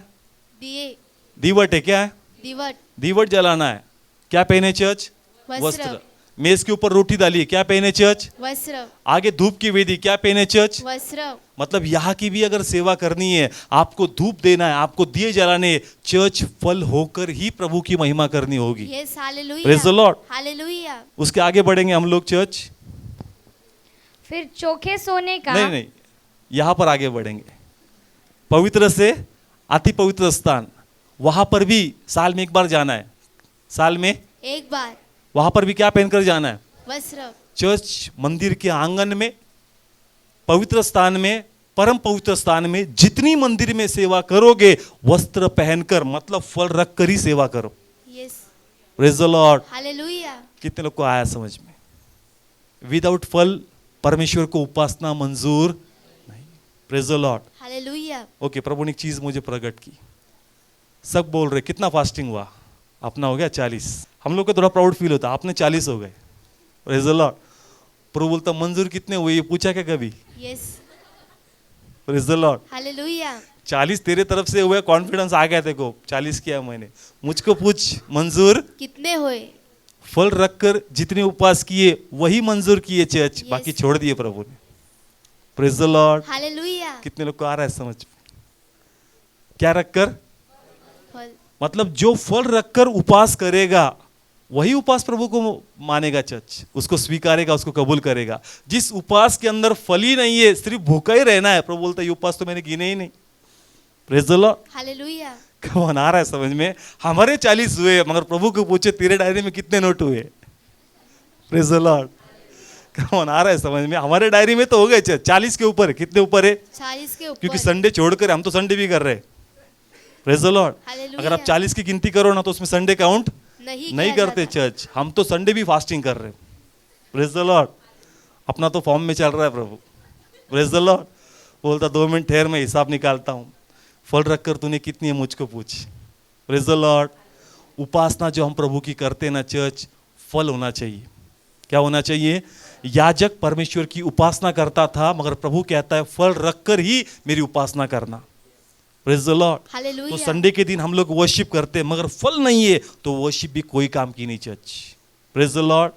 दिए। दीवट है। क्या है? दिवट। दीवट जलाना है। क्या पहने चर्च? वस्त्र। मेज के ऊपर रोटी डाली है, क्या पहने चर्च? वस्त्र आगे धूप की वेदी, क्या पहने चर्च? वस्त्र मतलब यहाँ की भी अगर सेवा करनी है, आपको धूप देना है, आपको दिए जलाने हैं, चर्च फल होकर ही प्रभु की महिमा करनी होगी। Yes hallelujah Praise the Lord. Hallelujah उसके आगे बढ़ेंगे हम लोग चर्च। फिर चोखे सोने का नहीं, यहाँ पर आगे बढ़ेंगे। पवित्र से अति पवित्र स्थान, वहां पर भी साल में एक बार जाना है। साल में एक बार वहां पर भी क्या पहनकर जाना है? वस्त्र चर्च मंदिर के आंगन में, पवित्र स्थान में, परम पवित्र स्थान में जितनी मंदिर में सेवा करोगे, वस्त्र पहनकर मतलब फल रख कर ही सेवा करो। Yes praise the Lord. Hallelujah कितने लोग को आया समझ में? विदाउट फल परमेश्वर को उपासना मंजूर नहीं। Praise the Lord. Hallelujah okay, प्रभु ने एक चीज मुझे प्रकट की। सब बोल रहे कितना फास्टिंग हुआ? अपना हो गया 40। हम लोग को थोड़ा प्राउड फील होता, आपने 40 हो गए। Praise the Lord. प्रभु बोलता मंजूर कितने हुए, ये पूछा क्या कभी? Yes praise the Lord. Hallelujah 40 तेरे तरफ से हुए, कॉन्फिडेंस आ गया तेरे को, 40 किया मैंने। मुझको पूछ मंजूर कितने हुए? फल रखकर जितने उपवास किए वही मंजूर किए चर्च, Yes. बाकी छोड़ दिए प्रभु ने। Praise the Lord. हालेलुया कितने लोग को आ रहा है समझ में? क्या रखकर? फल मतलब जो फल रखकर उपास करेगा वही उपास प्रभु को मानेगा चर्च, उसको स्वीकारेगा, उसको कबूल करेगा। जिस उपास के अंदर फल ही नहीं है, सिर्फ भूखा ही रहना है, प्रभु बोलता है ये उपास तो मैंने गिने ही नहीं। Praise the Lord. हालेलुया कौन आ रहा है समझ में? हमारे 40 हुए, मगर प्रभु को पूछे तेरे डायरी में कितने नोट हुए? Praise the Lord. कौन आ रहा है समझ में? हमारे डायरी में तो हो गए 40 के ऊपर है। कितने ऊपर है? 40 के ऊपर क्योंकि संडे छोड़कर, हम तो संडे भी कर रहे हैं। Praise the Lord. हालेलुया। अगर आप 40 की गिनती करो ना तो उसमें संडे काउंट नहीं किया करते जाता। चर्च। हम तो संडे भी फास्टिंग कर रहे हैं। Praise the Lord. अपना तो फॉर्म में चल रहा है प्रभु। Praise the Lord. बोलता 2 मिनट ठहर, मैं हिसाब निकालता हूँ। फल रखकर तूने कितनी है मुझको पूछ। Praise the Lord. उपासना जो हम प्रभु की करते हैं ना चर्च, फल होना चाहिए। क्या होना चाहिए? याजक परमेश्वर की उपासना करता था, मगर प्रभु कहता है फल रखकर ही मेरी उपासना करना। Praise the Lord. हालेलुया तो संडे के दिन हम लोग वर्शिप करते हैं, मगर फल नहीं है तो वर्शिप भी कोई काम की नहीं church. Praise the Lord.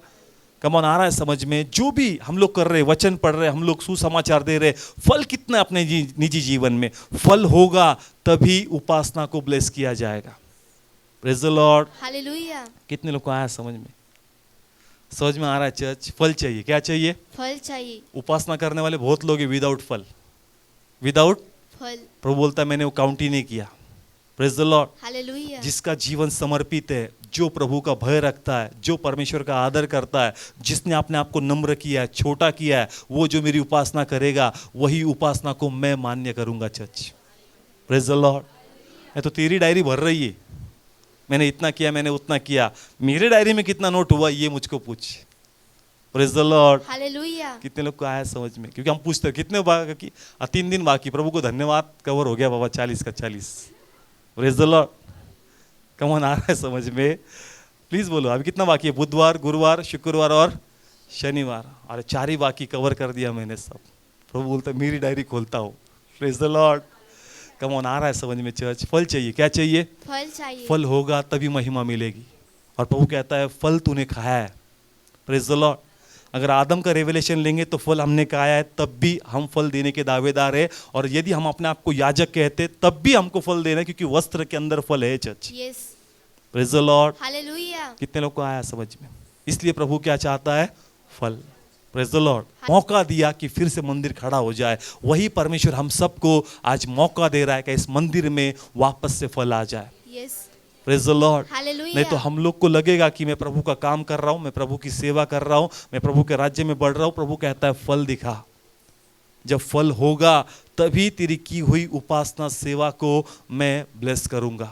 Come on, आ रहा है समझ में? जो भी हम लोग कर रहे, वचन पढ़ रहे, हम लोग सुसमाचार दे रहे, फल कितना है अपने निजी जीवन में? फल होगा तभी उपासना को ब्लेस किया जाएगा। Praise the Lord. हालेलुया कितने लोग को आया समझ में? समझ में आ रहा है चर्च? फल चाहिए। क्या चाहिए? फल चाहिए उपासना करने वाले बहुत लोग हैं विदाउट फल, विदाउट। फल प्रभु बोलता है मैंने वो काउंट ही नहीं किया। Praise the Lord. हालेलुया जिसका जीवन समर्पित है, जो प्रभु का भय रखता है, जो परमेश्वर का आदर करता है, जिसने अपने आप को नम्र किया है, छोटा किया है, वो जो मेरी उपासना करेगा वही उपासना को मैं मान्य करूंगा चर्च। Praise the Lord. मैं तो तेरी डायरी भर रही है, मैंने इतना किया, मैंने उतना किया, मेरे डायरी में कितना नोट हुआ ये मुझको पूछ। Praise the Lord. हालेलुया कितने लोग को आया समझ में? क्योंकि हम पूछते हैं कितने बाकी, 3 दिन बाकी। प्रभु को धन्यवाद, कवर हो गया बाबा 40 का 40। Praise the Lord. Come on, आ रहा है समझ में? प्लीज बोलो अभी कितना बाकी है? बुधवार, गुरुवार, शुक्रवार और शनिवार। अरे 4 ही बाकी, कवर कर दिया मैंने सब। प्रभु बोलता है मेरी डायरी खोलता हूँ। Praise the Lord. Come on, आ रहा है समझ में चर्च? फल चाहिए। क्या चाहिए? फल चाहिए फल होगा तभी महिमा मिलेगी। और प्रभु कहता है फल तूने खाया है। Praise the Lord. अगर आदम का रेवलेशन लेंगे तो फल हमने खाया है, तब भी हम फल देने के दावेदार है। और यदि हम अपने आप को याजक कहते तब भी हमको फल देना है, क्योंकि वस्त्र के अंदर फल है church. Yes praise the Lord. Hallelujah कितने लोग को आया समझ में? इसलिए प्रभु क्या चाहता है? फल। Praise the Lord. मौका दिया कि फिर से मंदिर खड़ा हो जाए, वही परमेश्वर हम सबको आज मौका दे रहा है कि इस मंदिर में वापस से फल आ जाए। Yes praise the Lord. Hallelujah नहीं तो हम लोग को लगेगा कि मैं प्रभु का काम कर रहा हूं, मैं प्रभु की सेवा कर रहा हूं, मैं प्रभु के राज्य में बढ़ रहा हूं। प्रभु कहता है फल दिखा। जब फल होगा तभी तेरी की हुई उपासना सेवा को मैं ब्लेस करूंगा।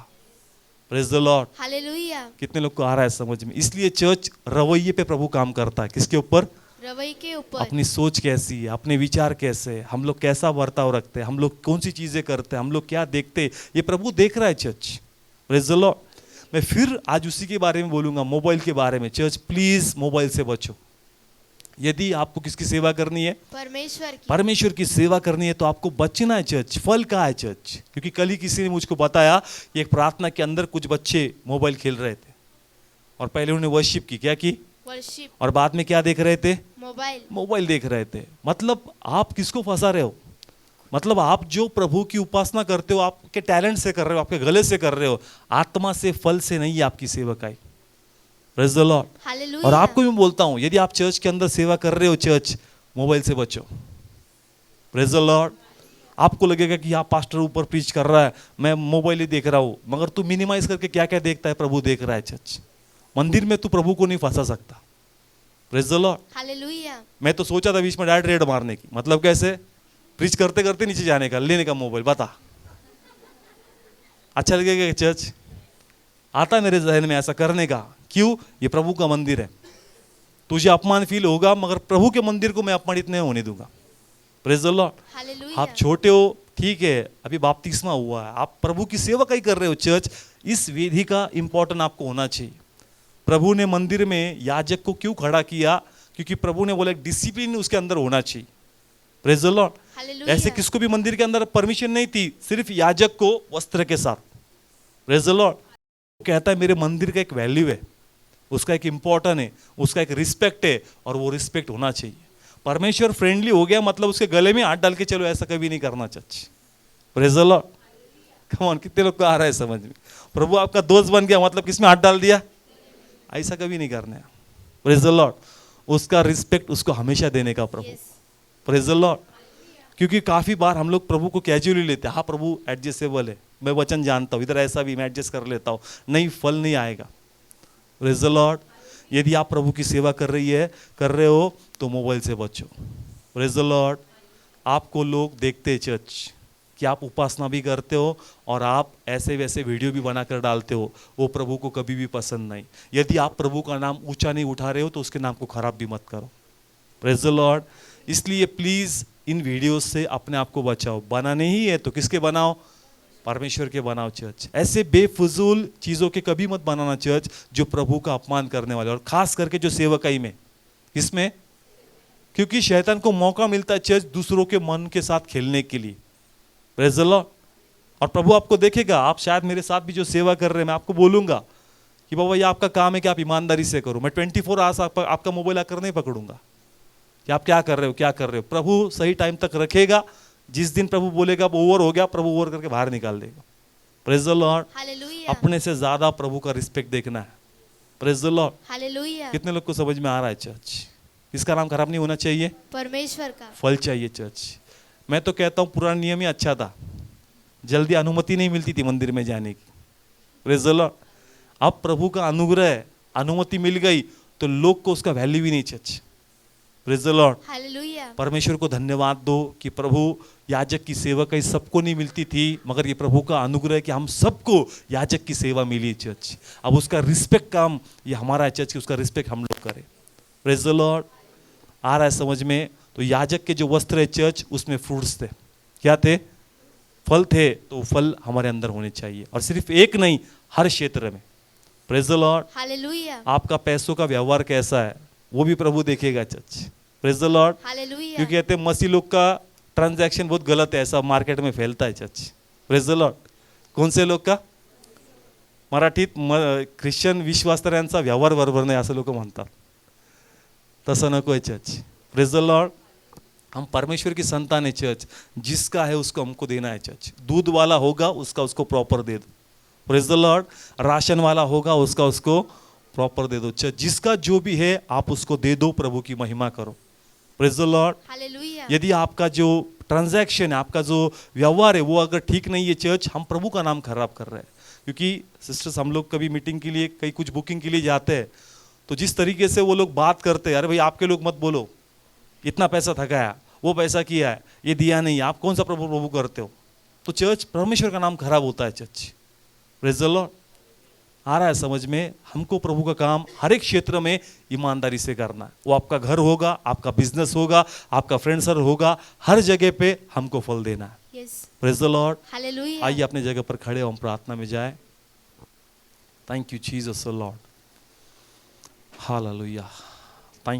Praise the Lord. हालेलुया कितने लोग को आ रहा है समझ में? इसलिए चर्च रवैये पे प्रभु काम करता है। किसके ऊपर? रवैये के ऊपर। अपनी सोच कैसी है, अपने विचार कैसे है, हम लोग कैसा बर्ताव रखते हैं, हम लोग कौन सी चीजें करते हैं, हम लोग क्या देखते हैं, ये प्रभु देख रहा है चर्च। Praise the Lord. मैं फिर आज उसी के बारे में बोलूंगा, मोबाइल के बारे में। चर्च प्लीज मोबाइल से बचो। यदि आपको किसकी सेवा करनी है? परमेश्वर की सेवा करनी है तो आपको बचना है चर्च। फल का है चर्च? क्योंकि कल ही किसी ने मुझको बताया, एक प्रार्थना के अंदर कुछ बच्चे मोबाइल खेल रहे थे और पहले उन्होंने वर्शिप की। क्या की? वर्शिप और बाद में क्या देख रहे थे? मोबाइल मोबाइल देख रहे थे। मतलब आप किसको फंसा रहे हो? मतलब आप जो प्रभु की उपासना करते हो आपके टैलेंट से कर रहे हो, आपके गले से कर रहे हो, आत्मा से फल से नहीं है आपकी सेवकाई। Praise the Lord. और हालेलुया आपको भी मैं बोलता हूं, यदि आप चर्च के अंदर सेवा कर रहे हो, चर्च मोबाइल से बचो। Praise the Lord. आपको लगेगा कि यहाँ पास्टर ऊपर प्रीच कर रहा है, मैं मोबाइल ही देख रहा हूँ, मगर तू मिनिमाइज करके क्या क्या देखता है? प्रभु देख रहा है। चर्च मंदिर में तू प्रभु को नहीं फंसा सकता। Praise the Lord. हालेलुया मैं तो सोचा था बीच में डायरेक्ट रेड मारने की, मतलब कैसे? प्रीच करते करते नीचे जाने का, लेने का मोबाइल। बता अच्छा लगेगा? चर्च आता है मेरे जहन में ऐसा करने का। क्यों? ये प्रभु का मंदिर है। तुझे अपमान फील होगा, मगर प्रभु के मंदिर को मैं अपमानित नहीं होने दूंगा। Praise the Lord. हालेलुया आप छोटे हो, ठीक है, अभी बपतिस्मा हुआ है, आप प्रभु की सेवा कहीं कर रहे हो। चर्च इस विधि का इंपॉर्टेंट आपको होना चाहिए। प्रभु ने मंदिर में याजक को क्यों खड़ा किया? क्योंकि प्रभु ने बोला डिसिप्लिन उसके अंदर होना चाहिए। Praise the Lord. हालेलुया ऐसे किसको भी मंदिर के अंदर परमिशन नहीं थी, सिर्फ याजक को वस्त्र के साथ। Praise the Lord. कहता है मेरे मंदिर का एक वैल्यू है, उसका एक इंपॉर्टेंट है, उसका एक रिस्पेक्ट है, और वो रिस्पेक्ट होना चाहिए। परमेश्वर फ्रेंडली हो गया मतलब उसके गले में हाथ डाल के चलो, ऐसा कभी नहीं करना चाहिए। Praise the Lord. Come on, कितने लोग को आ रहा है समझ में? प्रभु आपका दोस्त बन गया मतलब किसमें हाथ डाल दिया? ऐसा कभी नहीं करना है। Praise the Lord. उसका रिस्पेक्ट उसको हमेशा देने का प्रभु। Praise the Lord. क्योंकि काफी बार हम लोग प्रभु को कैजुअली लेते हैं। हाँ प्रभु एडजस्टेबल है, मैं वचन जानता हूँ, इधर ऐसा भी मैं एडजस्ट कर लेता हूँ। नहीं, फल नहीं आएगा। Praise the Lord. यदि आप प्रभु की सेवा कर रहे हो तो मोबाइल से बचो। Praise the Lord. आपको लोग देखते हैं चर्च कि आप उपासना भी करते हो और आप ऐसे वैसे वीडियो भी बनाकर डालते हो, वो प्रभु को कभी भी पसंद नहीं। यदि आप प्रभु का नाम ऊंचा नहीं उठा रहे हो तो उसके नाम को खराब भी मत करो। Praise the Lord. इसलिए प्लीज इन वीडियोस से अपने आप को बचाओ। बनाने ही है तो किसके बनाओ? परमेश्वर के बनाओ चर्च। ऐसे बेफजूल चीजों के कभी मत बनाना चर्च जो प्रभु का अपमान करने वाले, और खास करके जो सेवकाई में। इसमें क्योंकि शैतान को मौका मिलता है चर्च दूसरों के मन के साथ खेलने के लिए। Praise the Lord. और प्रभु आपको देखेगा। आप शायद मेरे साथ भी जो सेवा कर रहे हैं, मैं आपको बोलूंगा कि बाबा ये आपका काम है कि आप ईमानदारी से करो। मैं 24 आवर्स आपका मोबाइल आकर नहीं पकड़ूंगा कि आप क्या कर रहे हो, क्या कर रहे हो। प्रभु सही टाइम तक रखेगा। जिस दिन प्रभु बोलेगा ओवर हो गया, प्रभु ओवर करके बाहर निकाल देगा। Praise the Lord. हालेलुया अपने से ज्यादा प्रभु का रिस्पेक्ट देखना है। Praise the Lord. हालेलुया कितने लोग को समझ में आ रहा है चर्च? इसका नाम खराब नहीं होना चाहिए, परमेश्वर का फल चाहिए चर्च। मैं तो कहता हूँ पुराना नियम ही अच्छा था, जल्दी अनुमति नहीं मिलती थी मंदिर में जाने की। Praise the Lord. अब प्रभु का अनुग्रह, अनुमति मिल गई तो लोग को उसका वैल्यू भी नहीं church. Praise the Lord. Hallelujah परमेश्वर को धन्यवाद दो कि प्रभु याजक की सेवा कहीं सबको नहीं मिलती थी, मगर ये प्रभु का अनुग्रह है कि हम सबको याजक की सेवा मिली चर्च। अब उसका रिस्पेक्ट काम ये हमारा है चर्च की, उसका रिस्पेक्ट हम लोग करें। Praise the Lord. आ रहा है समझ में? तो याजक के जो वस्त्र है चर्च, उसमें फ्रूट्स थे। क्या थे? फल थे। तो फल हमारे अंदर होने चाहिए, और सिर्फ एक नहीं, हर क्षेत्र में। Praise the Lord. हालेलुया आपका पैसों का व्यवहार कैसा है वो भी प्रभु देखेगा church. Praise the Lord. Hallelujah क्योंकि कहते हैं मसीह लोग का ट्रांजैक्शन बहुत गलत है, ऐसा मार्केट में फैलता है चर्च। Praise the Lord. कोण से लोक का? मराठीत ख्रिश्चन विश्वासतऱ्यांचा व्यवहार बरोबर नाही असं लोक म्हणतात. तसं नको आहे चर्च. Praise the Lord. हम परमेश्वर की संतान है चर्च. जिसका है उसको हमको देना है चर्च. दूध वाला होगा उसका उसको प्रॉपर दे दो. Praise the Lord. राशन वाला होगा उसका उसको प्रॉपर दे दो. चर्च जिसका जो भी है आप उसको दे दो. प्रभु की महिमा करो. Praise the Lord. हालेलुया. यदि आपका जो ट्रांजैक्शन है, आपका जो व्यवहार है वो अगर ठीक नहीं है चर्च, हम प्रभु का नाम खराब कर रहे हैं. क्योंकि सिस्टर्स हम लोग कभी मीटिंग के लिए कहीं कुछ बुकिंग के लिए जाते हैं तो जिस तरीके से वो लोग बात करते हैं, अरे भाई आपके लोग मत बोलो, इतना पैसा थकाया, वो पैसा किया है, ये दिया नहीं, आप कौन सा प्रभु प्रभु करते हो. तो चर्च परमेश्वर का नाम खराब होता है चर्च. Praise the Lord. आ रहा है समझ में? हमको प्रभु का काम हर एक क्षेत्र में ईमानदारी से करना है. वो आपका घर होगा, आपका बिजनेस होगा, आपका फ्रेंड सर्कल होगा, हर जगह पे हमको फल देना है. Praise the Lord. हालेलुया. आइए अपने जगह पर खड़े हो, हम प्रार्थना में जाए. Thank you Jesus Lord. Hallelujah.